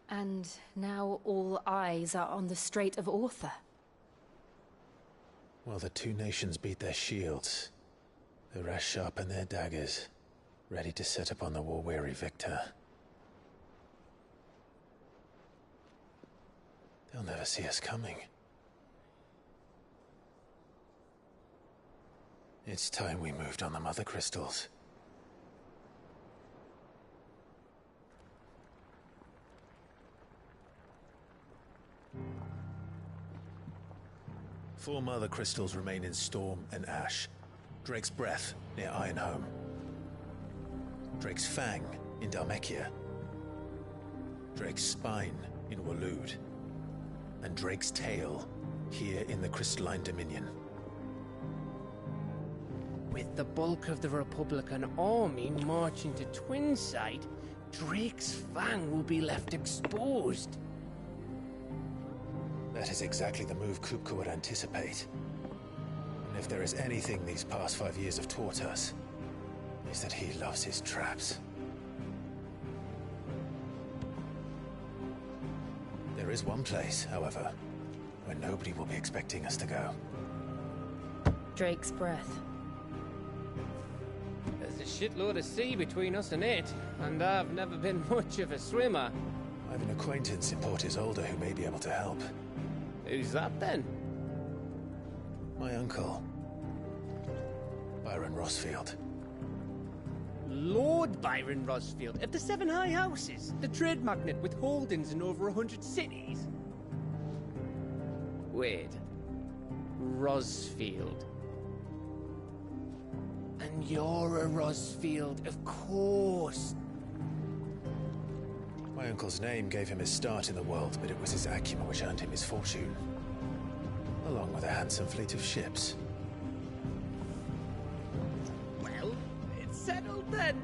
And now all eyes are on the Strait of Arthur. Well, the two nations beat their shields. The rest sharpen their daggers, ready to set upon the war-weary victor. They'll never see us coming. It's time we moved on the Mother Crystals. Four Mother Crystals remain in Storm and Ash. Drake's Breath near Ironhome. Drake's Fang in Dhalmekia. Drake's Spine in Waloed. And Drake's Tail here in the Crystalline Dominion. With the bulk of the Republican army marching to Twinside, Drake's Fang will be left exposed. That is exactly the move Kupka would anticipate. And if there is anything these past 5 years have taught us, is that he loves his traps. There is one place, however, where nobody will be expecting us to go. Drake's breath. There's a shitload of sea between us and it, and I've never been much of a swimmer. I have an acquaintance in Port Isolde who may be able to help. Who's that then? My uncle, Byron Rosfield. Lord Byron Rosfield of the Seven High Houses, the trade magnate with holdings in over 100 cities. Wait, Rosfield. And you're a Rosfield, of course. My uncle's name gave him his start in the world, but it was his acumen which earned him his fortune, along with a handsome fleet of ships. Well, it's settled then.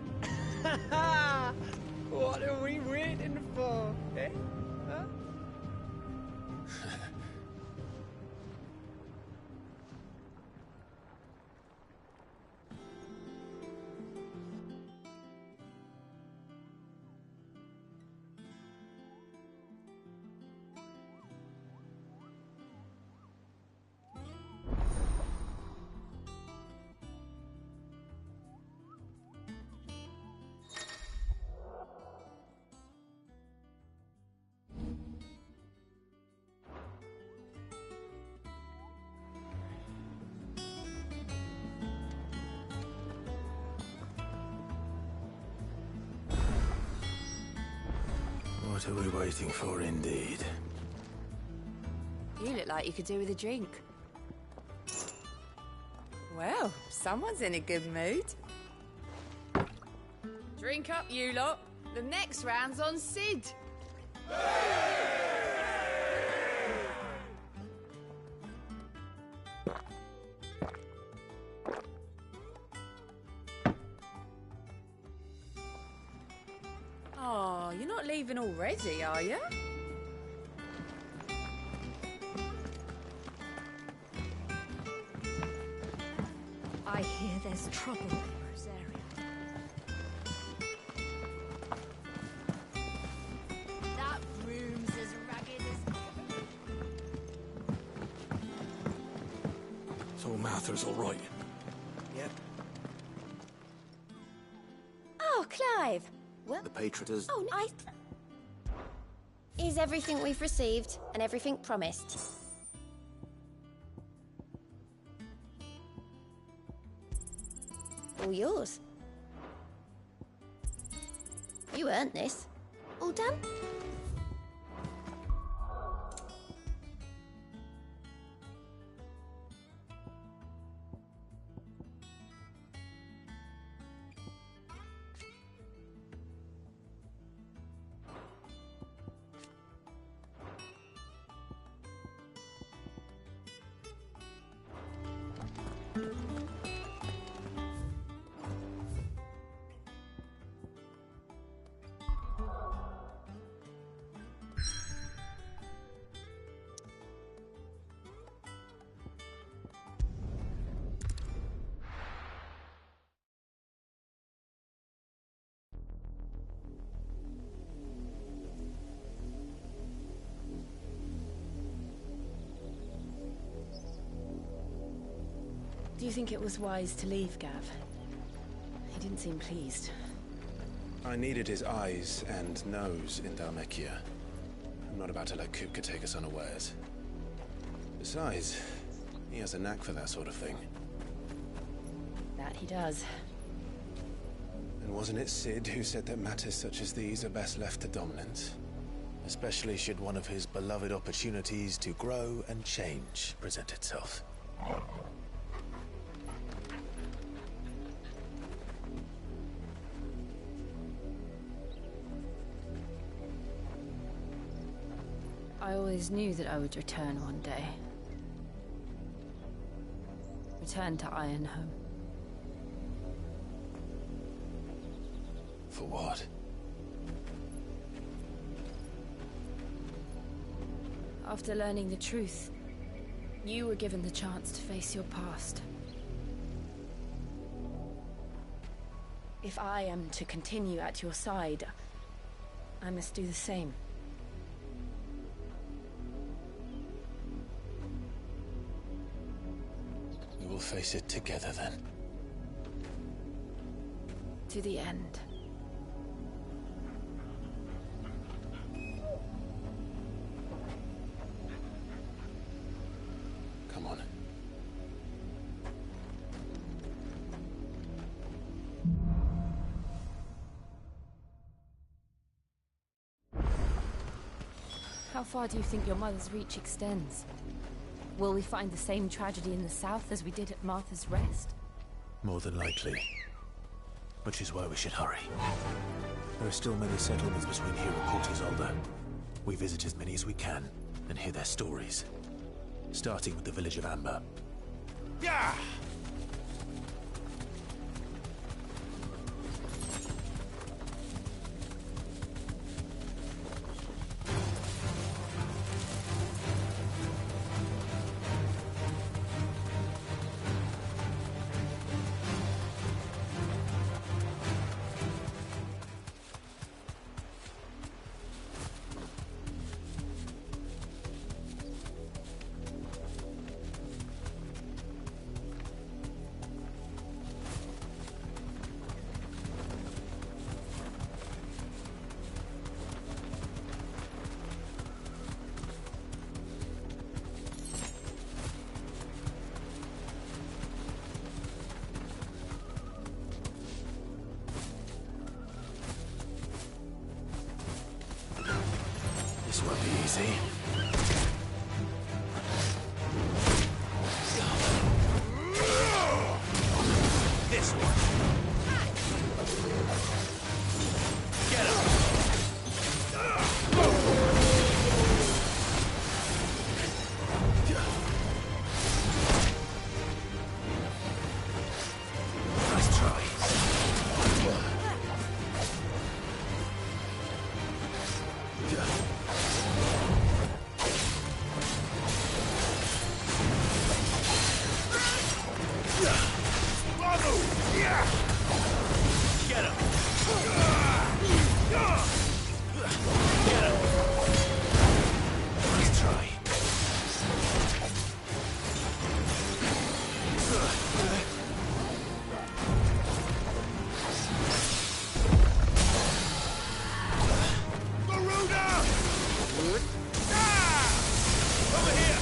What are we waiting for, eh? Huh? What are we waiting for, indeed? You look like you could do with a drink. Well, someone's in a good mood. Drink up, you lot. The next round's on Sid. Oh, you're not leaving already, are you? I hear there's trouble in Rosaria. That room's as ragged as... So Mather's all right. Yep. Oh, Clive. What? The Patriot Oh, no, Is everything we've received and everything promised? All yours. You earned this. All done? Do you think it was wise to leave, Gav? He didn't seem pleased. I needed his eyes and nose in Dhalmekia. I'm not about to let Kupka take us unawares. Besides, he has a knack for that sort of thing. That he does. And wasn't it Sid who said that matters such as these are best left to dominance? Especially should one of his beloved opportunities to grow and change present itself. I always knew that I would return one day. Return to Ironhome. For what? After learning the truth, you were given the chance to face your past. If I am to continue at your side, I must do the same. We will face it together then. To the end. Come on. How far do you think your mother's reach extends? Will we find the same tragedy in the south as we did at Martha's Rest? More than likely. Which is why we should hurry. There are still many settlements between here and Port Isolde. We visit as many as we can and hear their stories. Starting with the village of Amber. Yeah! This won't be easy. This one. Get him! Nice try. Get him! Get him! Nice try. Garuda! Over here!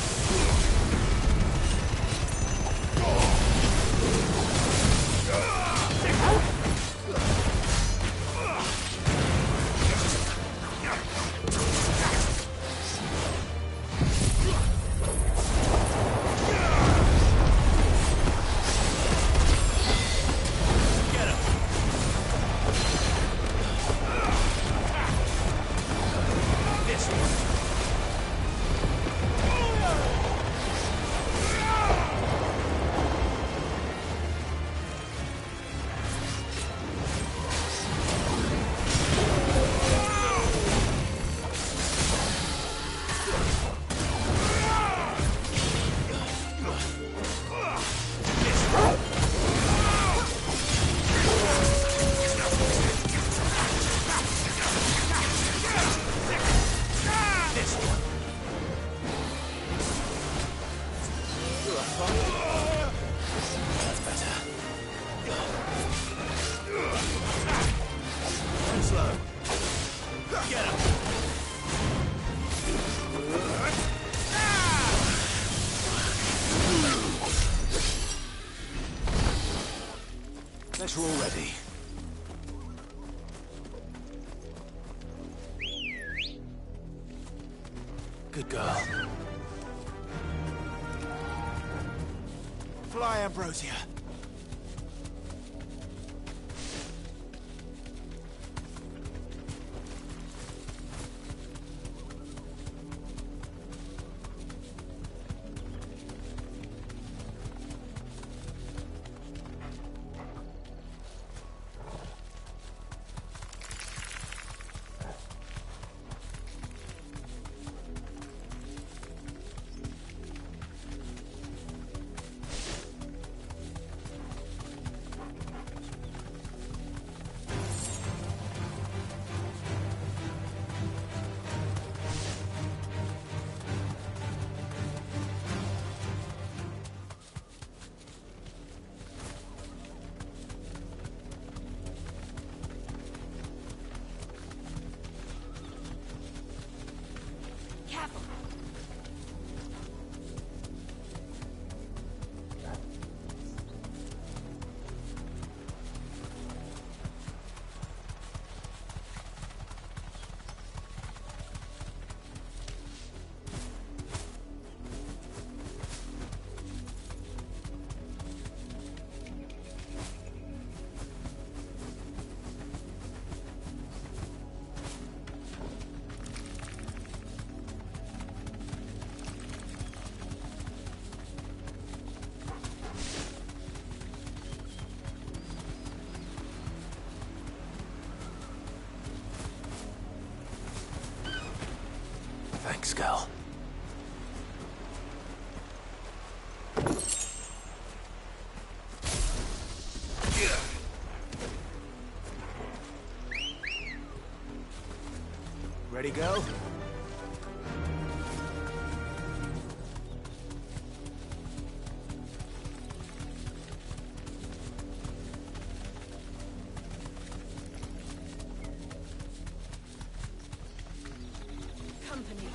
That's better. Too slow. Get him! Guess we're all ready. Good girl. Fly, Ambrosia. Ready, go? Company.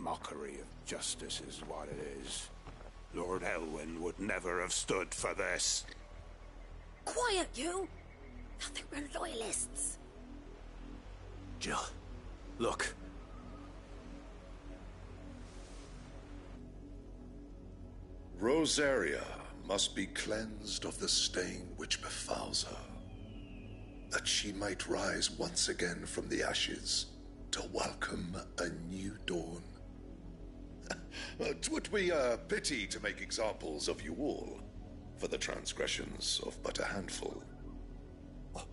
Mockery of justice is what it is. Lord Elwyn would never have stood for this. Quiet, you! I think we're loyalists. Jill, look. Rosaria must be cleansed of the stain which befouls her, that she might rise once again from the ashes to welcome a new dawn. 'Twould be a pity to make examples of you all, for the transgressions of but a handful.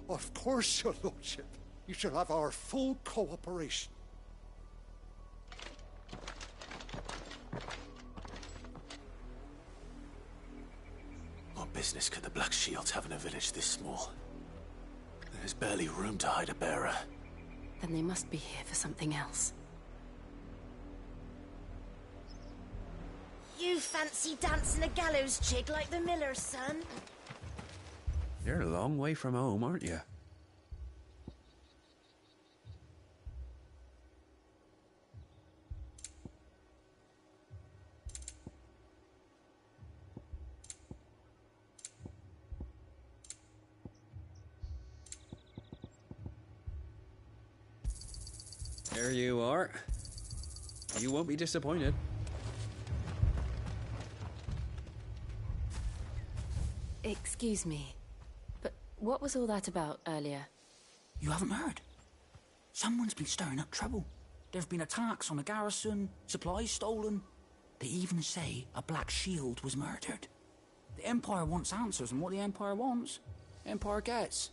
Of course, your lordship. You shall have our full cooperation. What business could the Black Shields have in a village this small? There's barely room to hide a bearer. Then they must be here for something else. You fancy dancing a gallows jig like the miller's son? You're a long way from home, aren't you? There you are. You won't be disappointed. Excuse me, but what was all that about earlier? You haven't heard? Someone's been stirring up trouble. There have been attacks on the garrison, supplies stolen. They even say a Black Shield was murdered. The Empire wants answers, and what the Empire wants, Empire gets.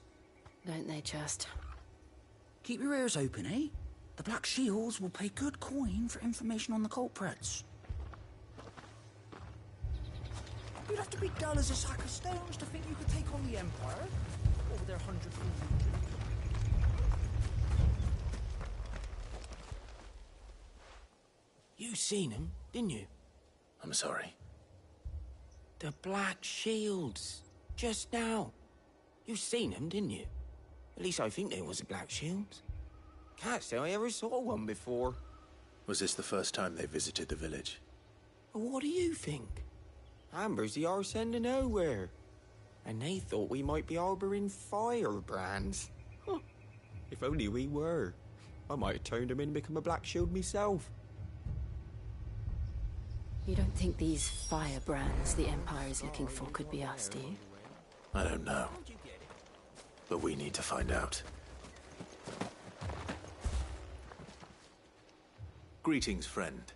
Don't they just? Keep your ears open, eh? The Black Shields will pay good coin for information on the culprits. You'd have to be dull as a sack of stones to think you could take on the Empire over their 100-foot region. You seen him, didn't you? I'm sorry. The Black Shields. Just now. You seen them, didn't you? At least I think there was a Black Shields. Can't say I ever saw one before. Was this the first time they visited the village? Well, what do you think? Amber's the arse end of nowhere. And they thought we might be harbouring firebrands. Huh. If only we were. I might have turned them in and become a Black Shield myself. You don't think these firebrands the Empire is looking for could be us, do you? I don't know. But we need to find out. Greetings, friend.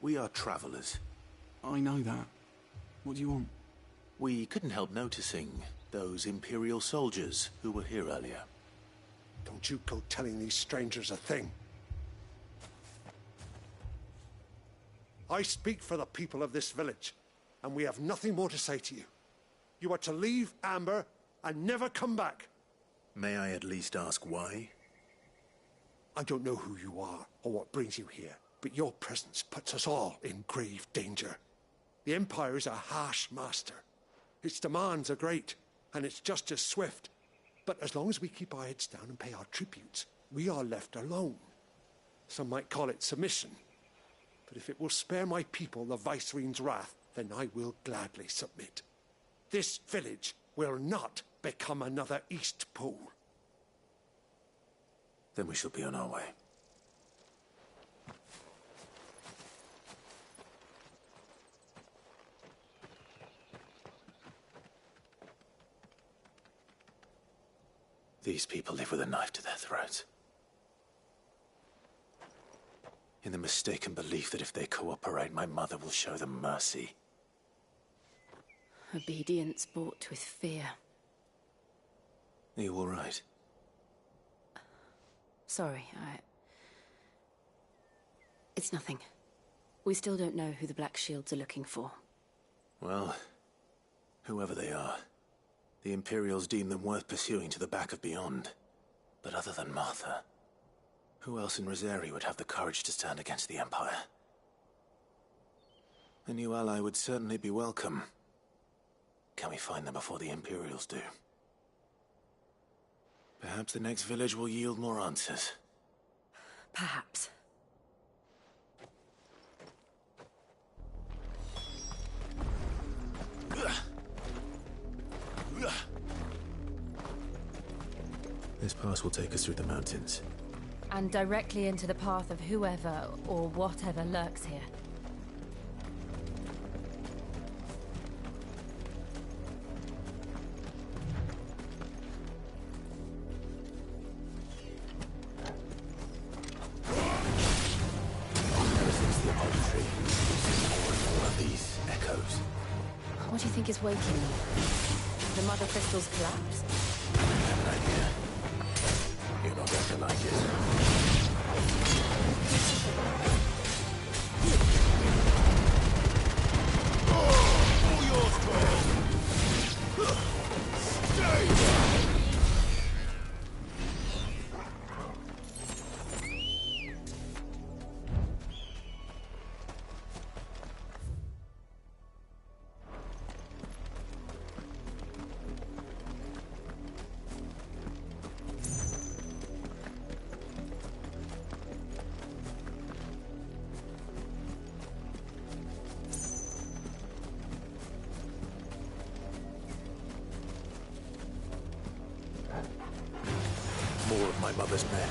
We are travelers. I know that. What do you want? We couldn't help noticing those Imperial soldiers who were here earlier. Don't you go telling these strangers a thing. I speak for the people of this village, and we have nothing more to say to you. You are to leave Amber and never come back. May I at least ask why? I don't know who you are or what brings you here, but your presence puts us all in grave danger. The Empire is a harsh master. Its demands are great, and its justice swift. But as long as we keep our heads down and pay our tributes, we are left alone. Some might call it submission. But if it will spare my people the Viceroy's wrath, then I will gladly submit. This village will not become another East Pool. Then we shall be on our way. These people live with a knife to their throats. In the mistaken belief that if they cooperate, my mother will show them mercy. Obedience bought with fear. Are you all right? Sorry, It's nothing. We still don't know who the Black Shields are looking for. Well, whoever they are, the Imperials deem them worth pursuing to the back of beyond. But other than Martha, who else in Rosari would have the courage to stand against the Empire? A new ally would certainly be welcome. Can we find them before the Imperials do? Perhaps the next village will yield more answers. Perhaps. This pass will take us through the mountains. And directly into the path of whoever or whatever lurks here. Ever since the Apollo tree, we've seen more and more of these echoes. What do you think is waking them? The Mother Crystal's collapse? I have an idea. You're not going to like it. More of my mother's men.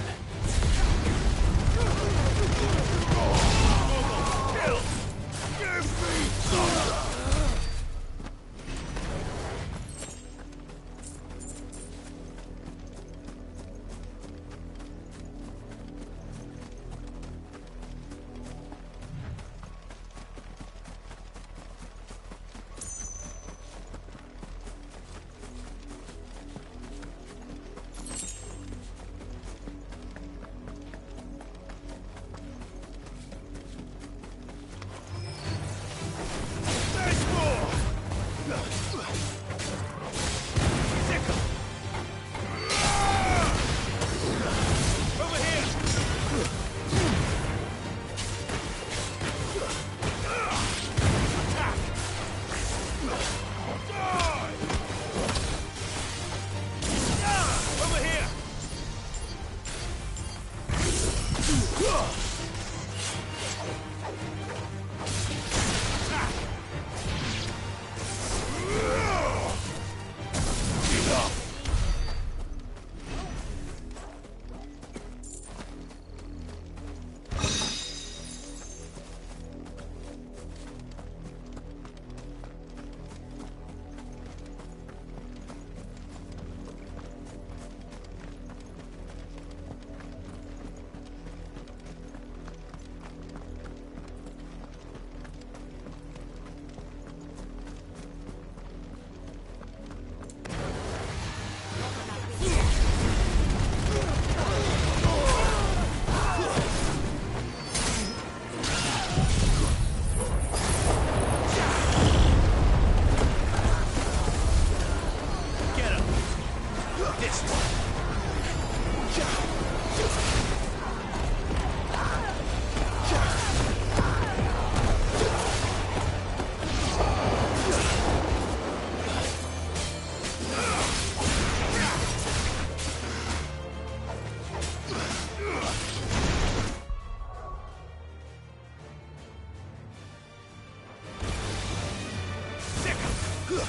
Get him!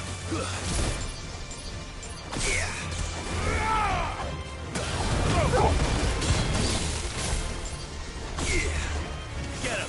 Get him!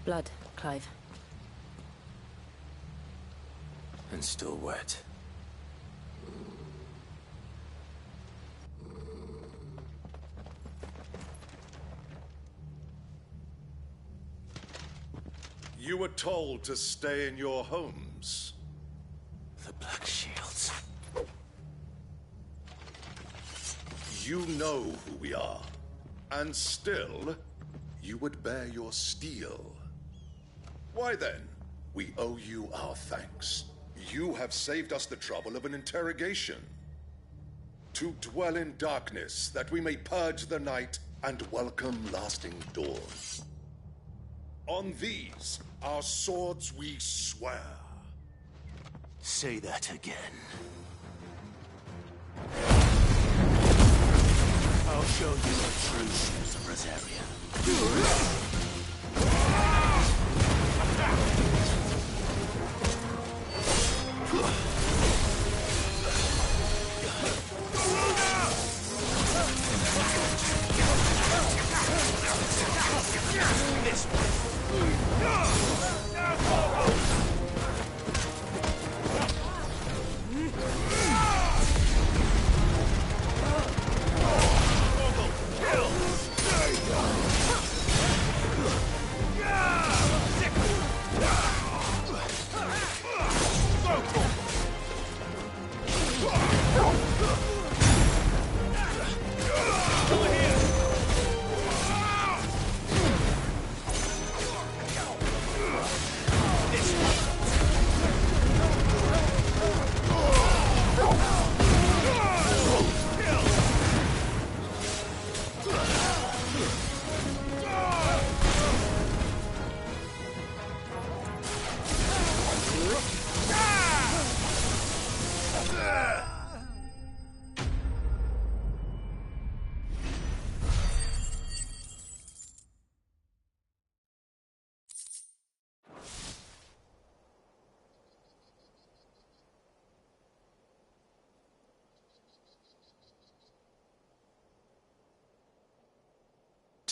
Blood, Clive. And still wet. You were told to stay in your homes. The Black Shields. You know who we are. And still, you would bear your steel. Why then, we owe you our thanks. You have saved us the trouble of an interrogation. To dwell in darkness, that we may purge the night and welcome lasting dawn. On these, our swords we swear. Say that again. I'll show you the true shoes of Rosaria. This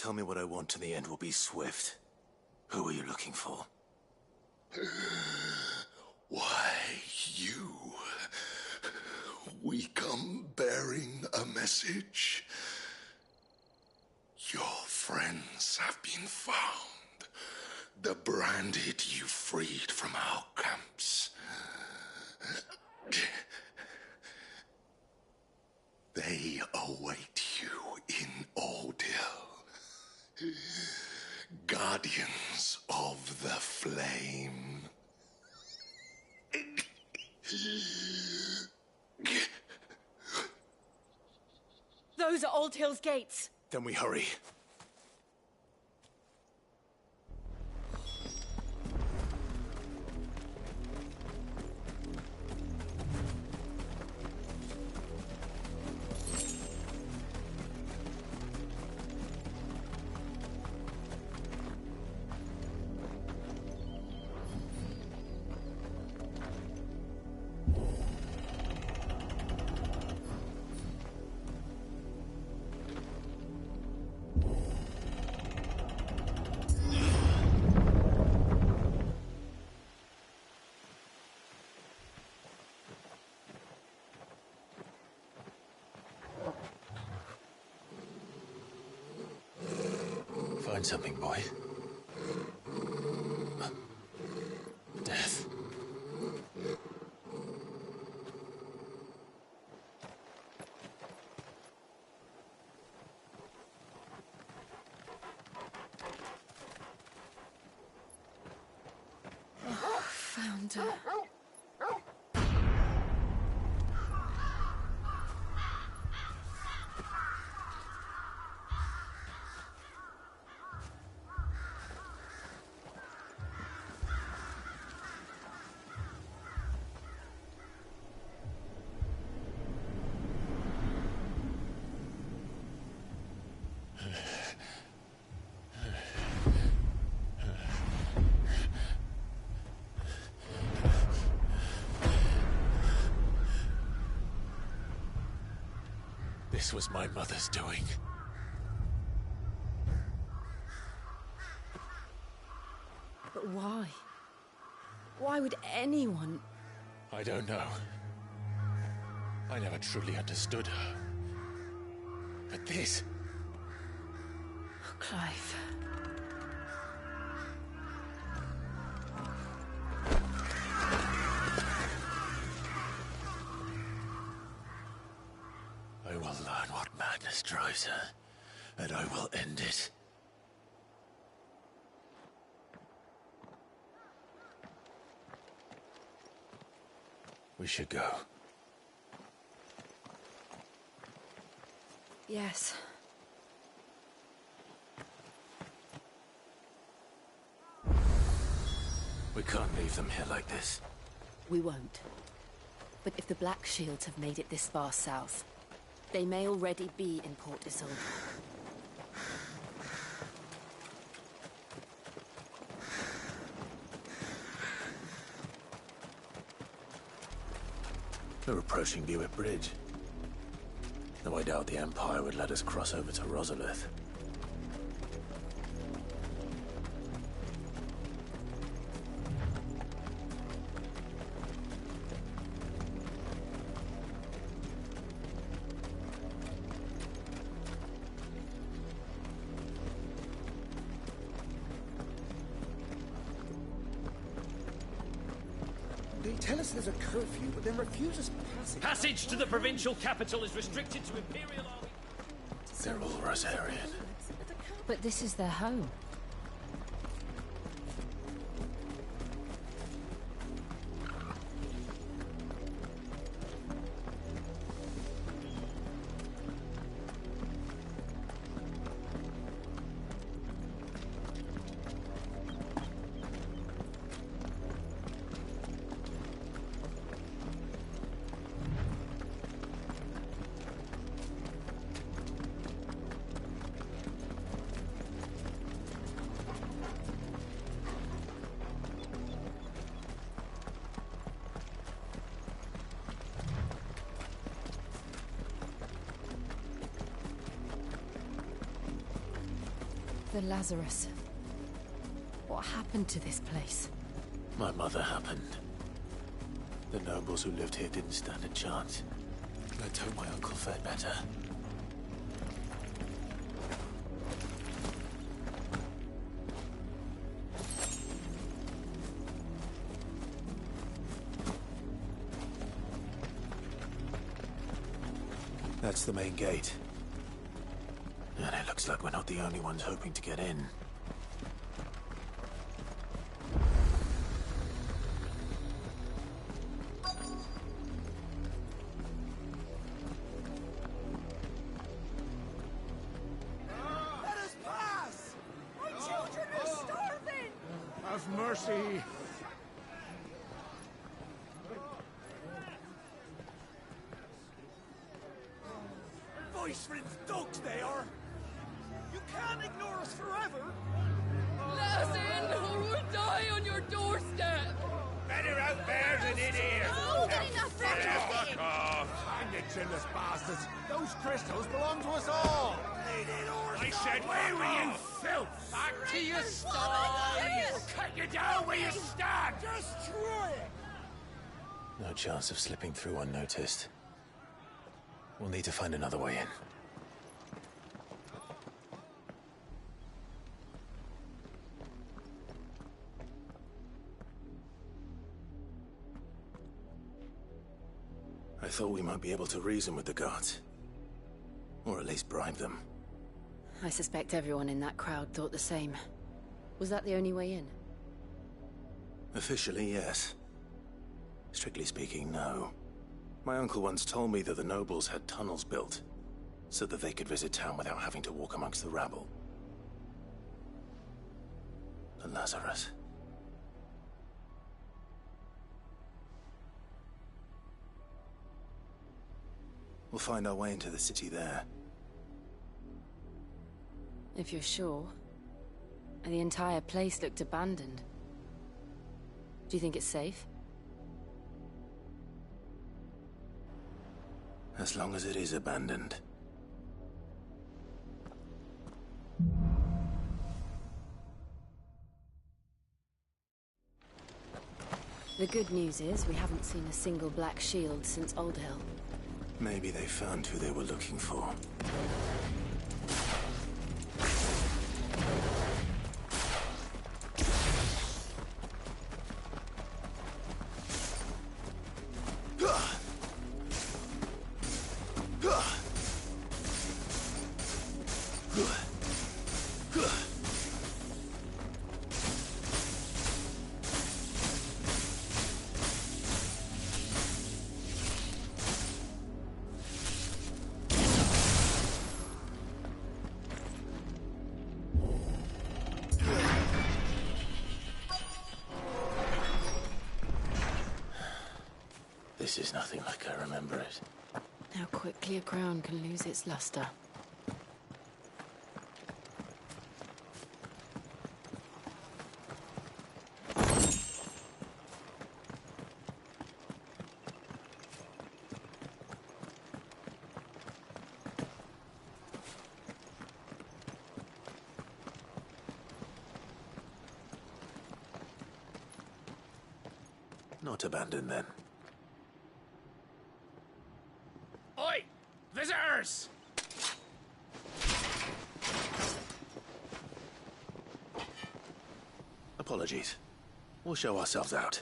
Tell me what I want and the end will be swift. Who are you looking for? Why, you. We come bearing a message. Your friends have been found. The branded you freed from our camps. They await you in Ordeal. Guardians of the Flame. Those are Old Hill's gates. Then we hurry. Find something, boy. death. Found her. This was my mother's doing. But why? Why would anyone... I don't know. I never truly understood her. But this... Oh, Clive. I will learn what madness drives her, and I will end it. We should go. Yes. We can't leave them here like this. We won't. But if the Black Shields have made it this far south, they may already be in Port Isolde. We're approaching Buick Bridge. Though I doubt the Empire would let us cross over to Rosalith. They tell us there's a curfew, but then refuse us passage. Passage to the provincial capital is restricted to Imperial Army. They're all Rosarian. But this is their home. The Lazarus. What happened to this place? My mother happened. The nobles who lived here didn't stand a chance. Let's hope my uncle fared better. That's the main gate. And it looks like we're not the only ones hoping to get in. Let us pass! My children are starving! Have mercy! Voice rinse dogs they are! You can't ignore us forever! Let us in, or we'll die on your doorstep! Better out there than in here! Oh, get enough for Fuck off! Hang it, chinless bastards! Those crystals belong to us all! I said, where were you, filth? Back to your I'll cut you down where you stand! Destroy it! No chance of slipping through unnoticed. We'll need to find another way in. I thought we might be able to reason with the guards. Or at least bribe them. I suspect everyone in that crowd thought the same. Was that the only way in? Officially, yes. Strictly speaking, no. My uncle once told me that the nobles had tunnels built, so that they could visit town without having to walk amongst the rabble. The Lazarus. We'll find our way into the city there. If you're sure. The entire place looked abandoned. Do you think it's safe? As long as it is abandoned. The good news is we haven't seen a single black shield since Old Hill. Maybe they found who they were looking for. This is nothing like I remember it. How quickly a crown can lose its luster. Not abandoned then. Oi! Visitors! Apologies. We'll show ourselves out.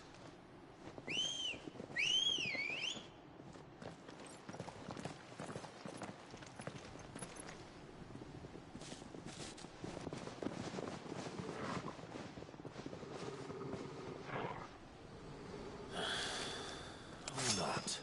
Or not.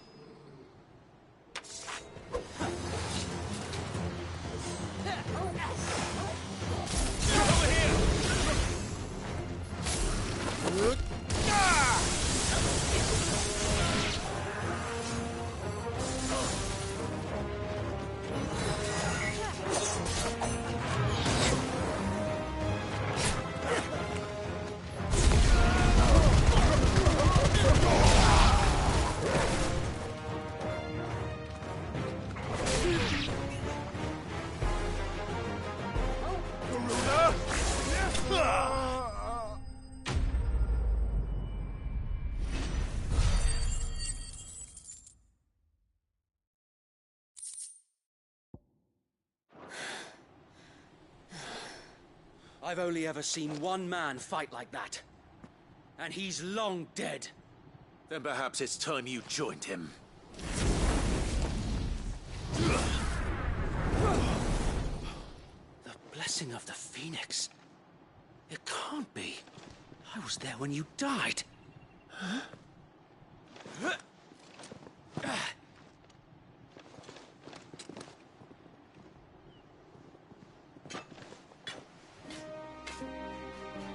I've only ever seen one man fight like that. And he's long dead. Then perhaps it's time you joined him. The blessing of the Phoenix. It can't be. I was there when you died. Huh?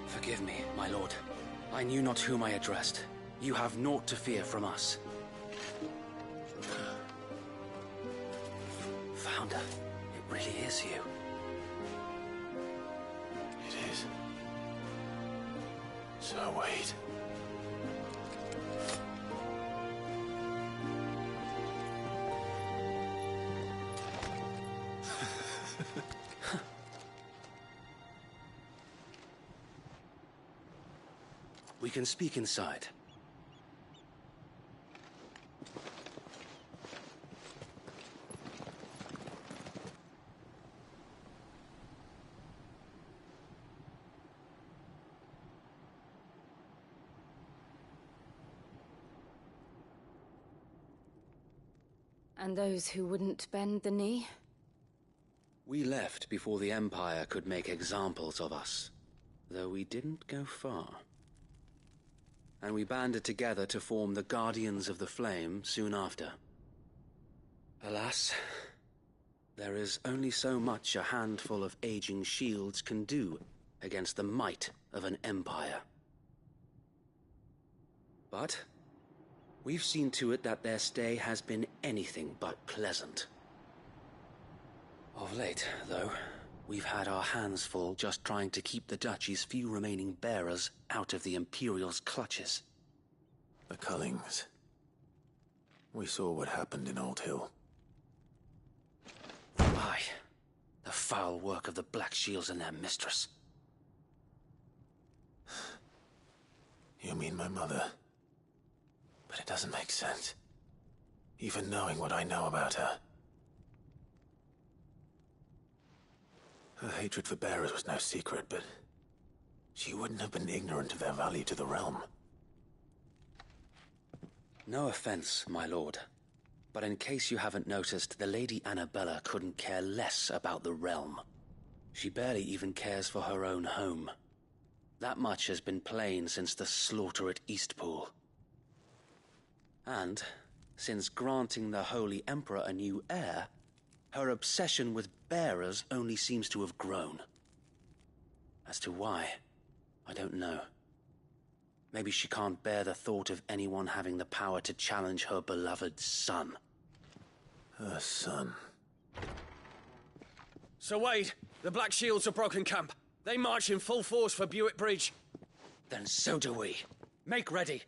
Forgive me, my lord. I knew not whom I addressed. You have naught to fear from us. Founder, it really is you. It is. So wait. We can speak inside. And those who wouldn't bend the knee? We left before the Empire could make examples of us, though we didn't go far. And we banded together to form the Guardians of the Flame soon after. Alas, there is only so much a handful of aging shields can do against the might of an empire. But we've seen to it that their stay has been anything but pleasant. Of late, though, we've had our hands full just trying to keep the Duchy's few remaining bearers out of the Imperial's clutches. The Cullings. We saw what happened in Old Hill. Aye. The foul work of the Black Shields and their mistress. You mean my mother? But it doesn't make sense. Even knowing what I know about her. Her hatred for bearers was no secret, but she wouldn't have been ignorant of their value to the realm. No offense, my lord. But in case you haven't noticed, the Lady Annabella couldn't care less about the realm. She barely even cares for her own home. That much has been plain since the slaughter at Eastpool. And, since granting the Holy Emperor a new heir, her obsession with bearers only seems to have grown. As to why, I don't know. Maybe she can't bear the thought of anyone having the power to challenge her beloved son. Her son. Sir Wade, the Black Shields have broken camp. They march in full force for Buick Bridge. Then so do we. Make ready.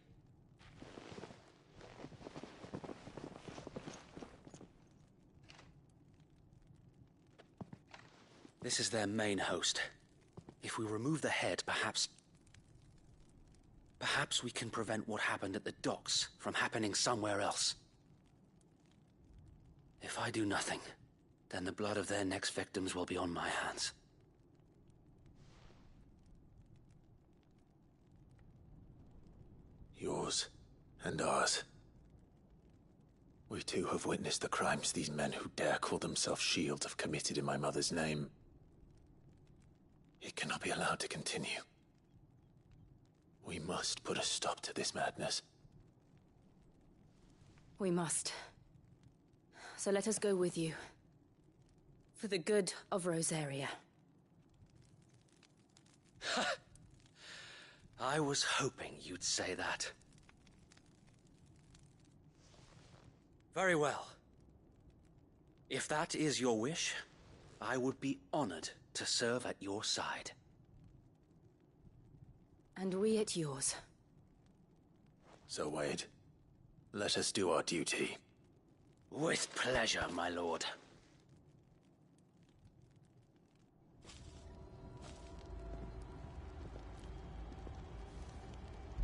This is their main host. If we remove the head, perhaps we can prevent what happened at the docks from happening somewhere else. If I do nothing, then the blood of their next victims will be on my hands. Yours and ours. We too have witnessed the crimes these men who dare call themselves Shields have committed in my mother's name. It cannot be allowed to continue. We must put a stop to this madness. We must. So let us go with you. For the good of Rosaria. I was hoping you'd say that. Very well. If that is your wish, I would be honored to serve at your side. And we at yours. So, Wade, let us do our duty. With pleasure, my lord.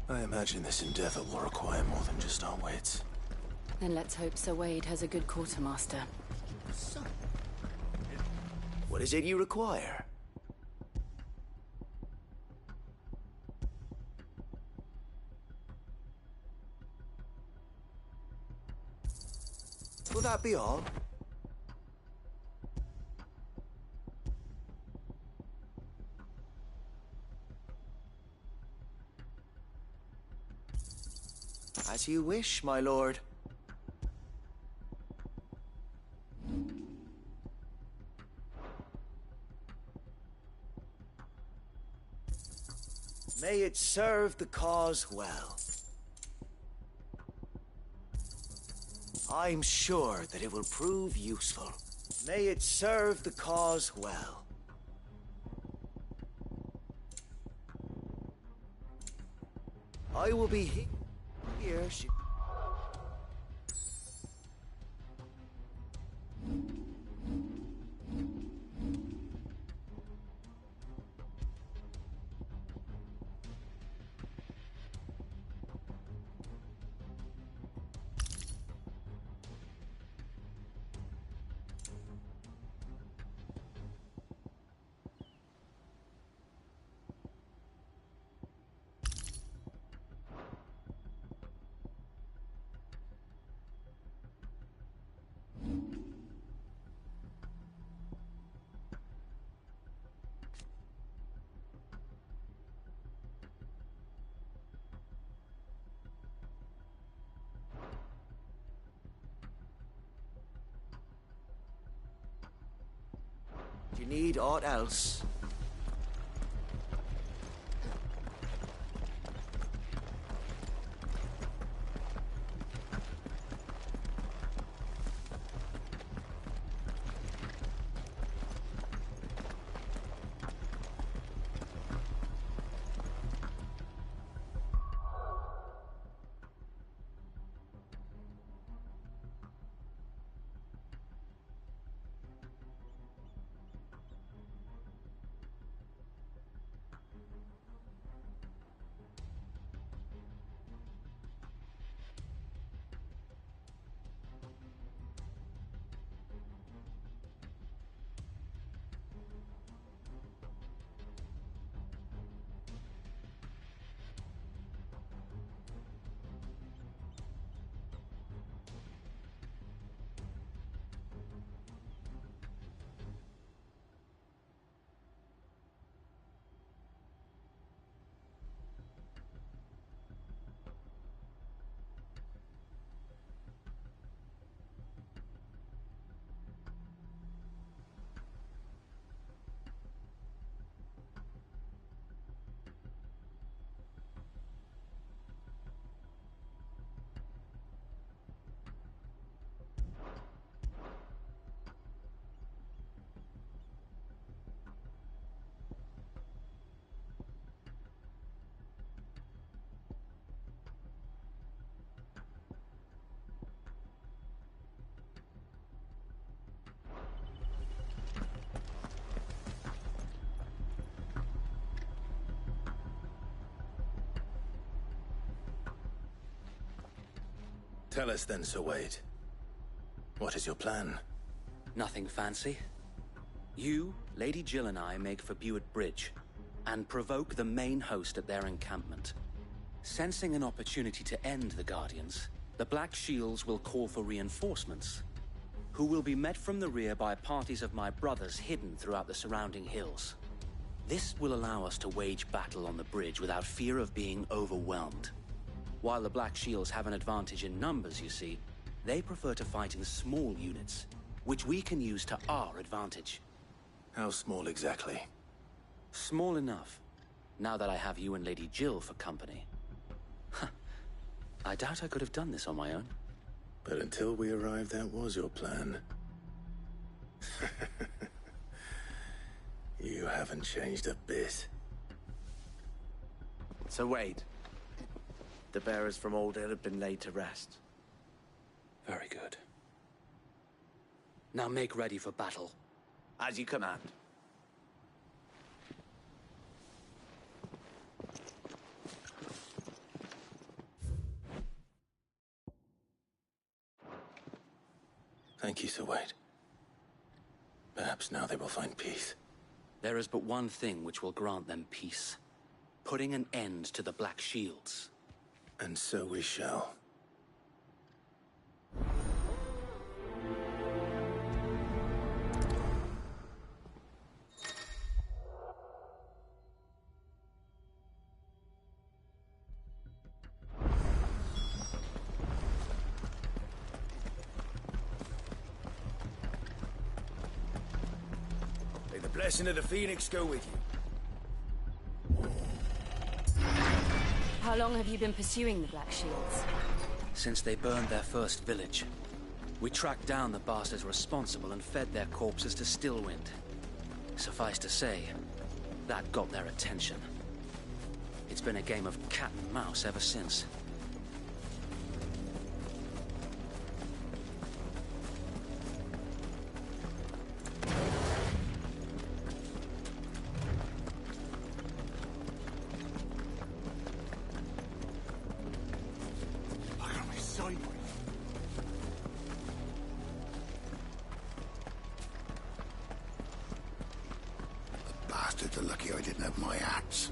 I imagine this endeavor will require more than just our wits. Then let's hope Sir Wade has a good quartermaster. What is it you require? Will that be all? As you wish, my lord. May it serve the cause well. I'm sure that it will prove useful. May it serve the cause well. I will be here. Do you need aught else? Tell us then, Sir Wade. What is your plan? Nothing fancy. You, Lady Jill and I make for Buett Bridge, and provoke the main host at their encampment. Sensing an opportunity to end the Guardians, the Black Shields will call for reinforcements, who will be met from the rear by parties of my brothers hidden throughout the surrounding hills. This will allow us to wage battle on the bridge without fear of being overwhelmed. While the Black Shields have an advantage in numbers, you see, they prefer to fight in small units, which we can use to our advantage. How small exactly? Small enough, now that I have you and Lady Jill for company. I doubt I could have done this on my own. But until we arrived, that was your plan. You haven't changed a bit. So Wade, the bearers from Old Hill have been laid to rest. Very good. Now make ready for battle. As you command. Thank you, Sir Wade. Perhaps now they will find peace. There is but one thing which will grant them peace. Putting an end to the Black Shields. And so we shall. May the blessing of the Phoenix go with you. How long have you been pursuing the Black Shields? Since they burned their first village. We tracked down the bastards responsible and fed their corpses to Stillwind. Suffice to say, that got their attention. It's been a game of cat and mouse ever since. Bastards are lucky I didn't have my axe.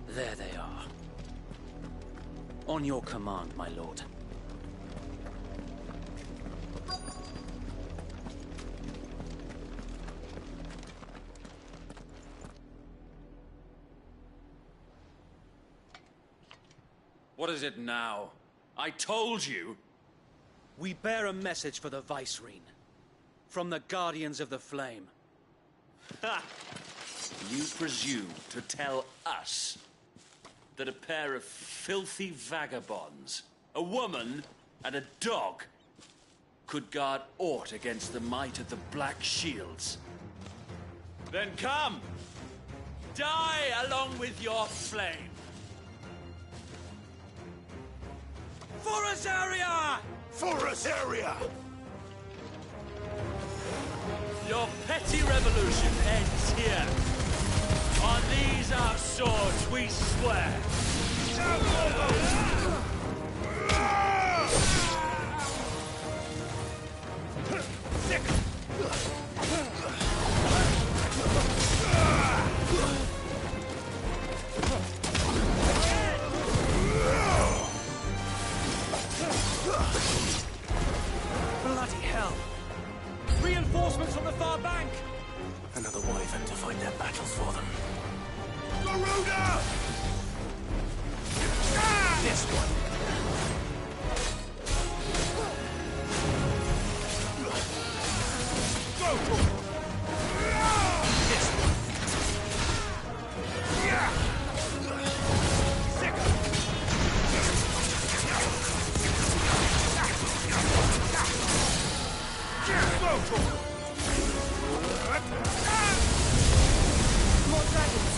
There they are. On your command, my lord. What is it now? I told you! We bear a message for the Vicereine. From the Guardians of the Flame. Ha! You presume to tell us that a pair of filthy vagabonds, a woman and a dog, could guard aught against the might of the Black Shields? Then come! Die along with your flame! For Azaria! For Azaria! Your petty revolution ends here. On these our swords we swear. Bloody hell! Reinforcements from the far bank! Another wyvern to fight their battles for them. Garuda! This one. Go! This one. More dragons!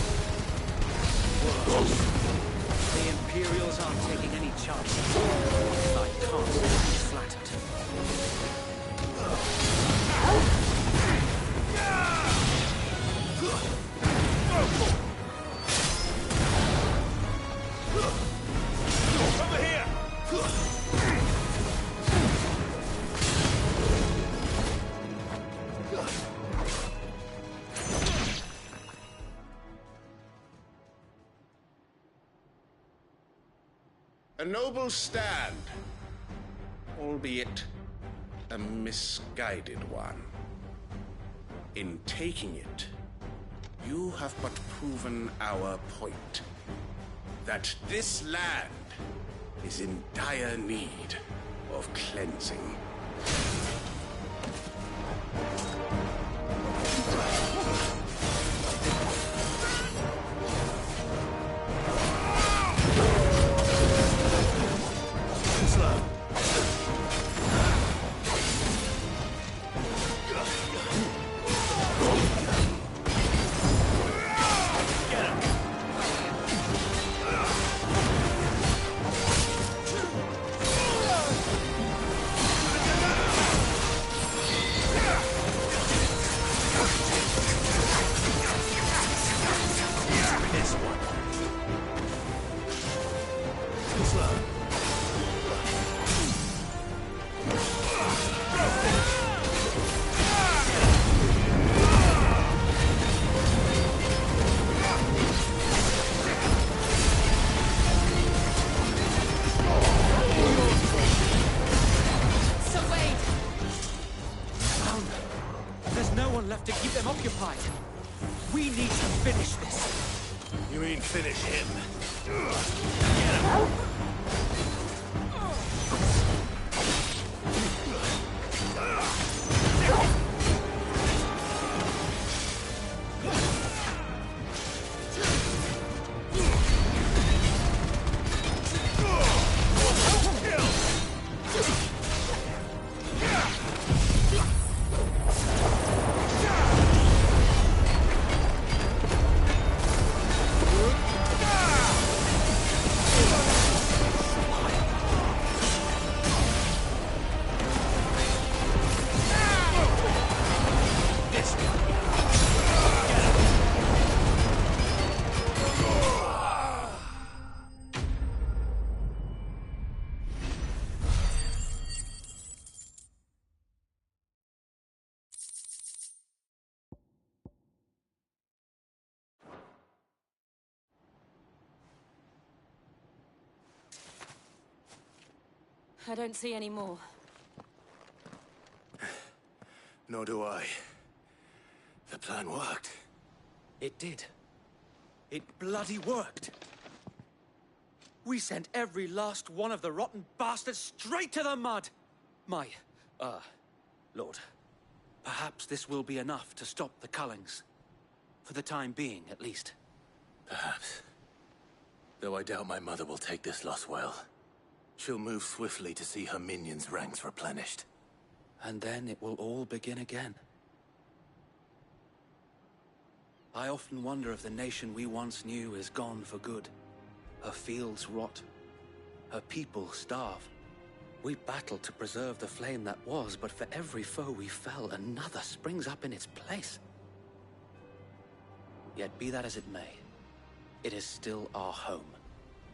The Imperials aren't taking any chances. I can't be flattered. Over here! A noble stand, albeit a misguided one. In taking it, you have but proven our point. That this land is in dire need of cleansing. Left to keep them occupied. We need to finish this. You mean finish him? Get him! I don't see any more. Nor do I. The plan worked. It did. It bloody worked. We sent every last one of the rotten bastards straight to the mud! Lord, perhaps this will be enough to stop the Cullings. For the time being, at least. Perhaps. Though I doubt my mother will take this loss well. She'll move swiftly to see her minions' ranks replenished. And then it will all begin again. I often wonder if the nation we once knew is gone for good. Her fields rot. Her people starve. We battled to preserve the flame that was, but for every foe we fell, another springs up in its place. Yet be that as it may, it is still our home,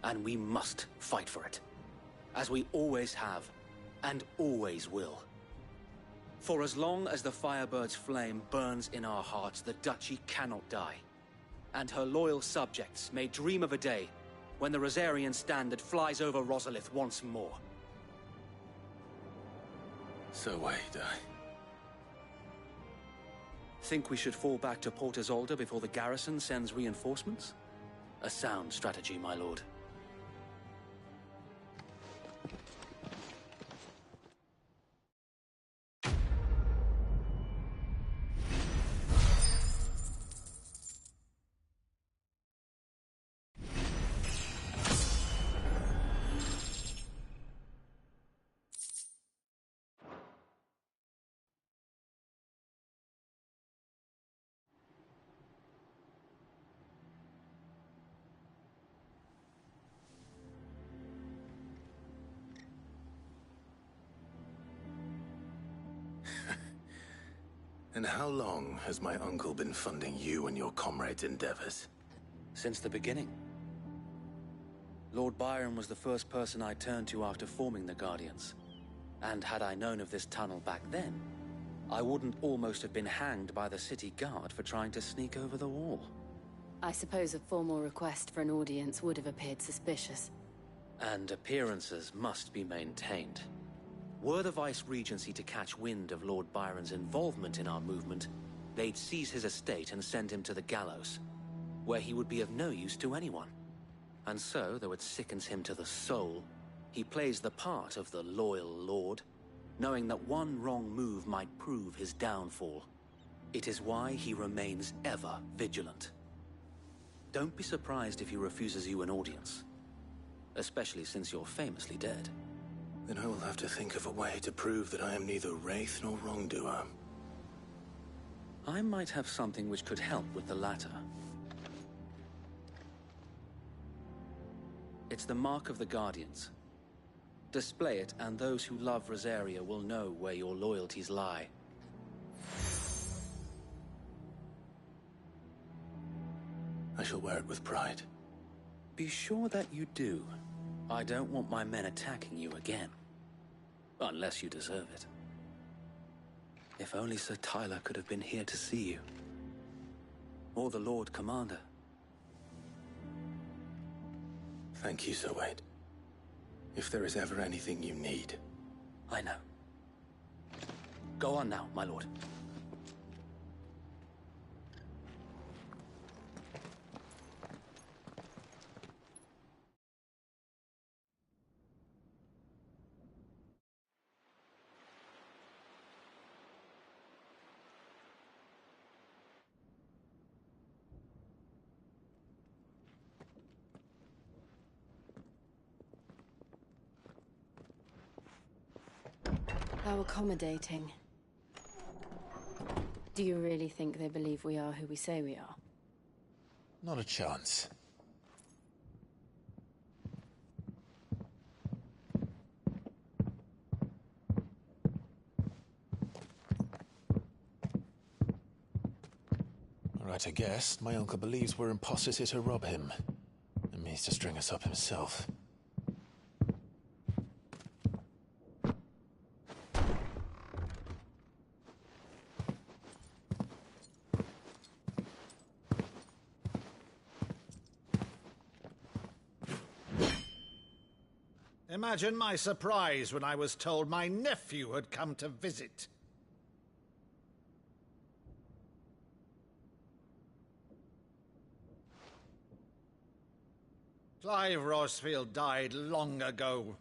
and we must fight for it, as we always have, and always will. For as long as the Firebird's flame burns in our hearts, the Duchy cannot die, and her loyal subjects may dream of a day when the Rosarian standard flies over Rosalith once more. So wait, Think we should fall back to Port Isolde before the garrison sends reinforcements? A sound strategy, my lord. And how long has my uncle been funding you and your comrades' endeavors? Since the beginning. Lord Byron was the first person I turned to after forming the Guardians. And had I known of this tunnel back then, I wouldn't almost have been hanged by the city guard for trying to sneak over the wall. I suppose a formal request for an audience would have appeared suspicious. And appearances must be maintained. Were the Vice-Regency to catch wind of Lord Byron's involvement in our movement, they'd seize his estate and send him to the gallows, where he would be of no use to anyone. And so, though it sickens him to the soul, he plays the part of the loyal lord, knowing that one wrong move might prove his downfall. It is why he remains ever vigilant. Don't be surprised if he refuses you an audience, especially since you're famously dead. Then I will have to think of a way to prove that I am neither wraith nor wrongdoer. I might have something which could help with the latter. It's the mark of the Guardians. Display it, and those who love Rosaria will know where your loyalties lie. I shall wear it with pride. Be sure that you do. I don't want my men attacking you again. Unless you deserve it. If only Sir Tyler could have been here to see you. Or the Lord Commander. Thank you, Sir Wade. If there is ever anything you need. I know. Go on now, my lord. How accommodating. Do you really think they believe we are who we say we are? Not a chance. Right, I guess. My uncle believes we're imposters here to rob him. And means to string us up himself. Imagine my surprise when I was told my nephew had come to visit. Clive Rosefield died long ago.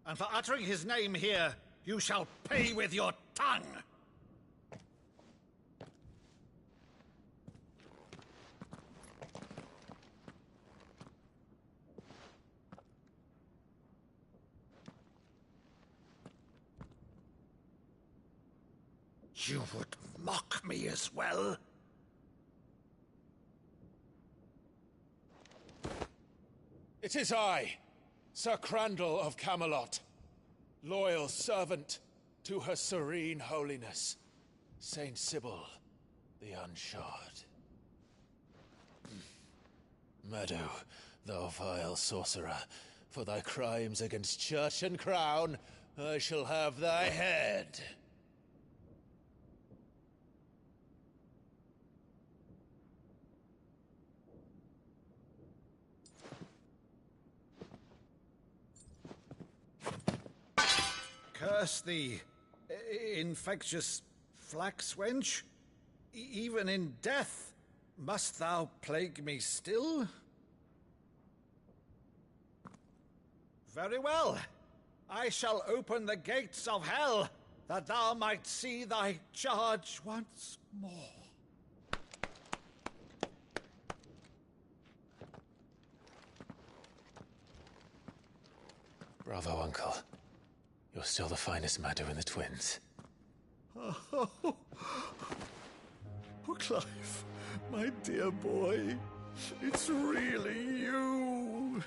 And for uttering his name here, you shall pay with your tongue! You would mock me as well? It is I, Sir Crandall of Camelot, loyal servant to Her Serene Holiness, Saint Sybil the Unshod. Meadow, thou vile sorcerer, for thy crimes against church and crown, I shall have thy head. Curse thee, infectious flax wench. Even in death, must thou plague me still? Very well. I shall open the gates of hell, that thou might see thy charge once more. Bravo, Uncle. You're still the finest Meadow in the twins. Oh, Clive, my dear boy, it's really you.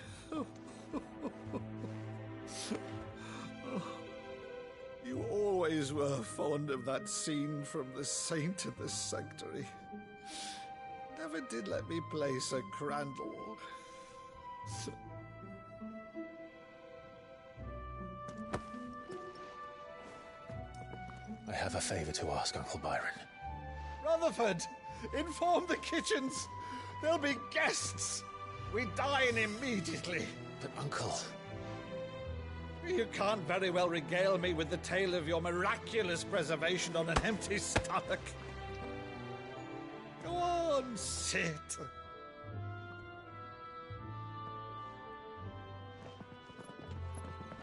You always were fond of that scene from The Saint of the Sanctuary. Never did let me play Sir Crandall. I have a favor to ask, Uncle Byron. Rutherford, inform the kitchens. There'll be guests. We dine immediately. But, Uncle... You can't very well regale me with the tale of your miraculous preservation on an empty stomach. Go on, sit.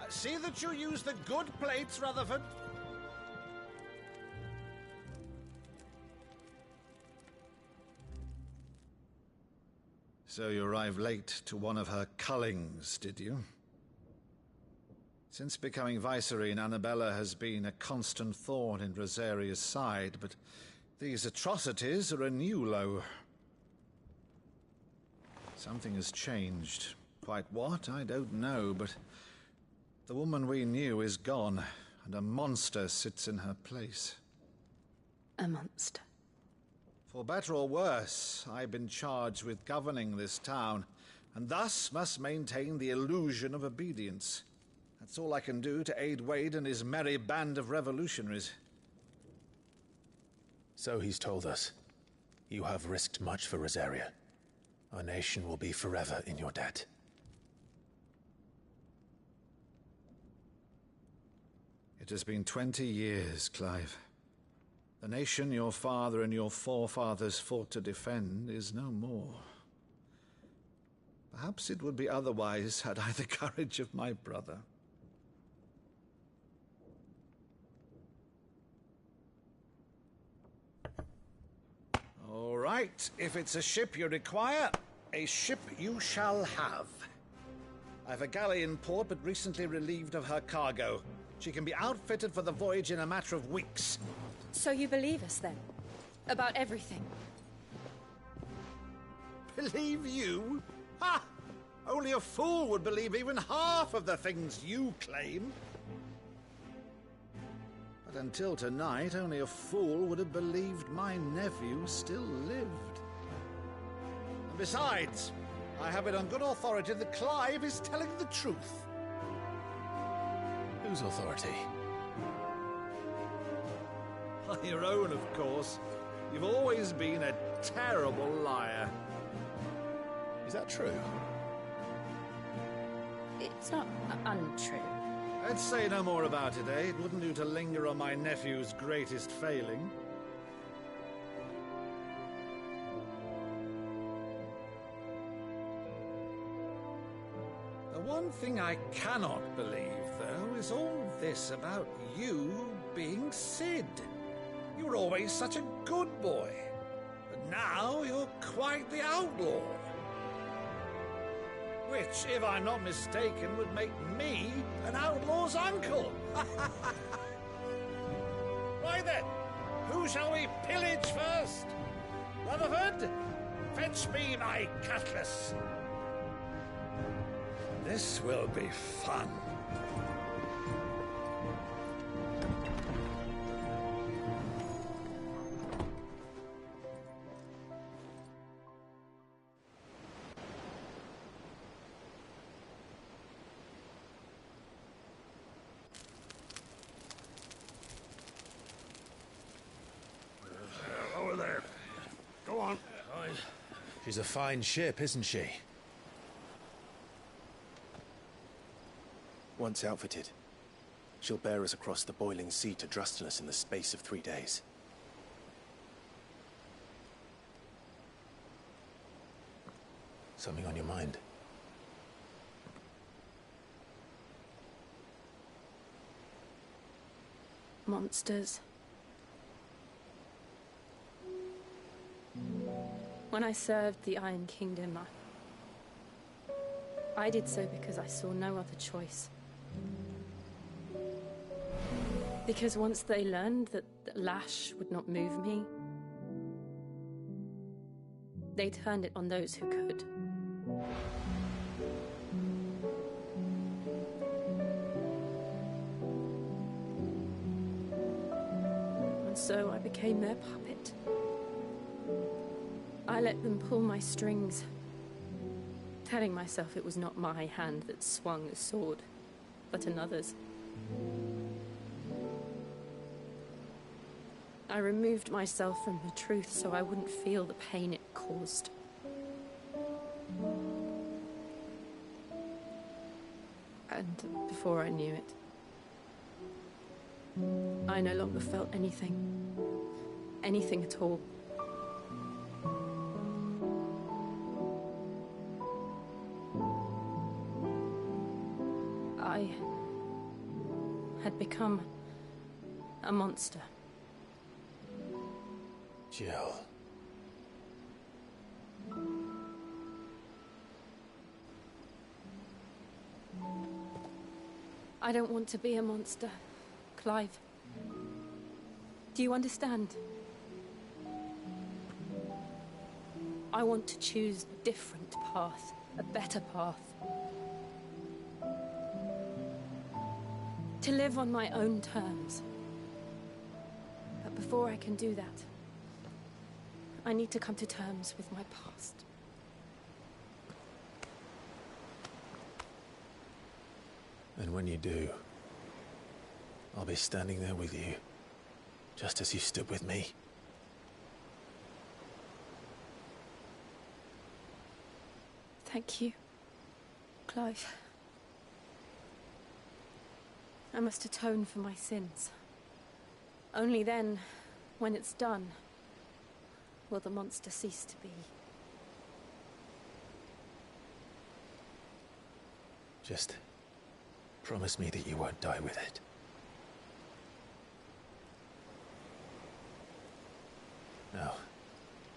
See that you use the good plates, Rutherford. So you arrived late to one of her cullings, did you? Since becoming Vicereine, Annabella has been a constant thorn in Rosaria's side, but these atrocities are a new low. Something has changed. Quite what, I don't know, but the woman we knew is gone, and a monster sits in her place. A monster? For better or worse, I've been charged with governing this town, and thus must maintain the illusion of obedience. That's all I can do to aid Wade and his merry band of revolutionaries. So he's told us. You have risked much for Rosaria. Our nation will be forever in your debt. It has been 20 years, Clive. The nation your father and your forefathers fought to defend is no more. Perhaps it would be otherwise had I the courage of my brother. All right, if it's a ship you require, a ship you shall have. I've a galley in port, but recently relieved of her cargo. She can be outfitted for the voyage in a matter of weeks. So you believe us, then? About everything? Believe you? Ha! Only a fool would believe even half of the things you claim. But until tonight, only a fool would have believed my nephew still lived. And besides, I have it on good authority that Clive is telling the truth. Whose authority? Your own, of course. You've always been a terrible liar. Is that true? It's not untrue. Let's say no more about it, eh? It wouldn't do to linger on my nephew's greatest failing. one thing I cannot believe, though, is all this about you being Sid. You were always such a good boy, but now you're quite the outlaw. Which, if I'm not mistaken, would make me an outlaw's uncle. Right then, who shall we pillage first? Rutherford, fetch me my cutlass. This will be fun. Over there. Go on. She's a fine ship, isn't she? Once outfitted, she'll bear us across the boiling sea to Drustinus in the space of 3 days. Something on your mind? Monsters. When I served the Iron Kingdom, I did so because I saw no other choice. Because once they learned that the lash would not move me, they turned it on those who could. And so I became their puppet. I let them pull my strings, telling myself it was not my hand that swung the sword, but another's. I removed myself from the truth so I wouldn't feel the pain it caused. And before I knew it, I no longer felt anything. Anything at all. I had become a monster. Jill. I don't want to be a monster, Clive. Do you understand? I want to choose a different path, a better path. To live on my own terms. But before I can do that, I need to come to terms with my past. And when you do, I'll be standing there with you, just as you stood with me. Thank you, Clive. I must atone for my sins. Only then, when it's done, will the monster cease to be. Just promise me that you won't die with it. Now,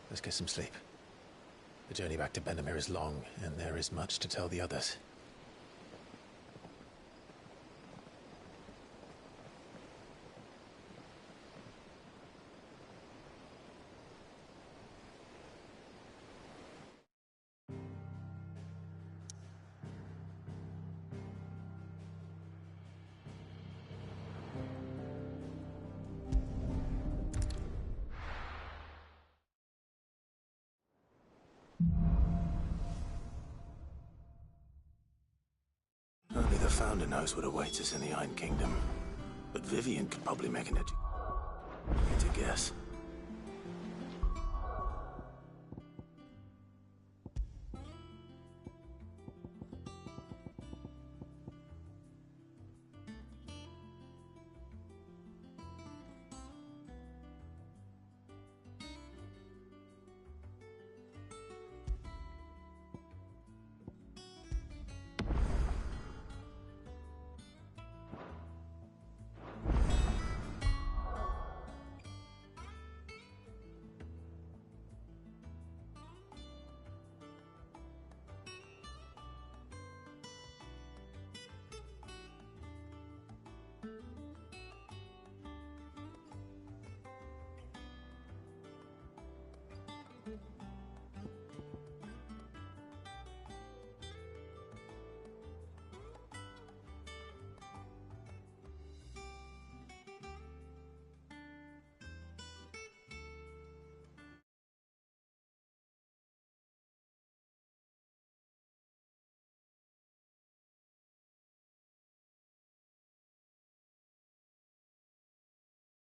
let's get some sleep. The journey back to Benamir is long, and there is much to tell the others. Only the Founder knows what awaits us in the Iron Kingdom. But Vivian could probably make an to guess.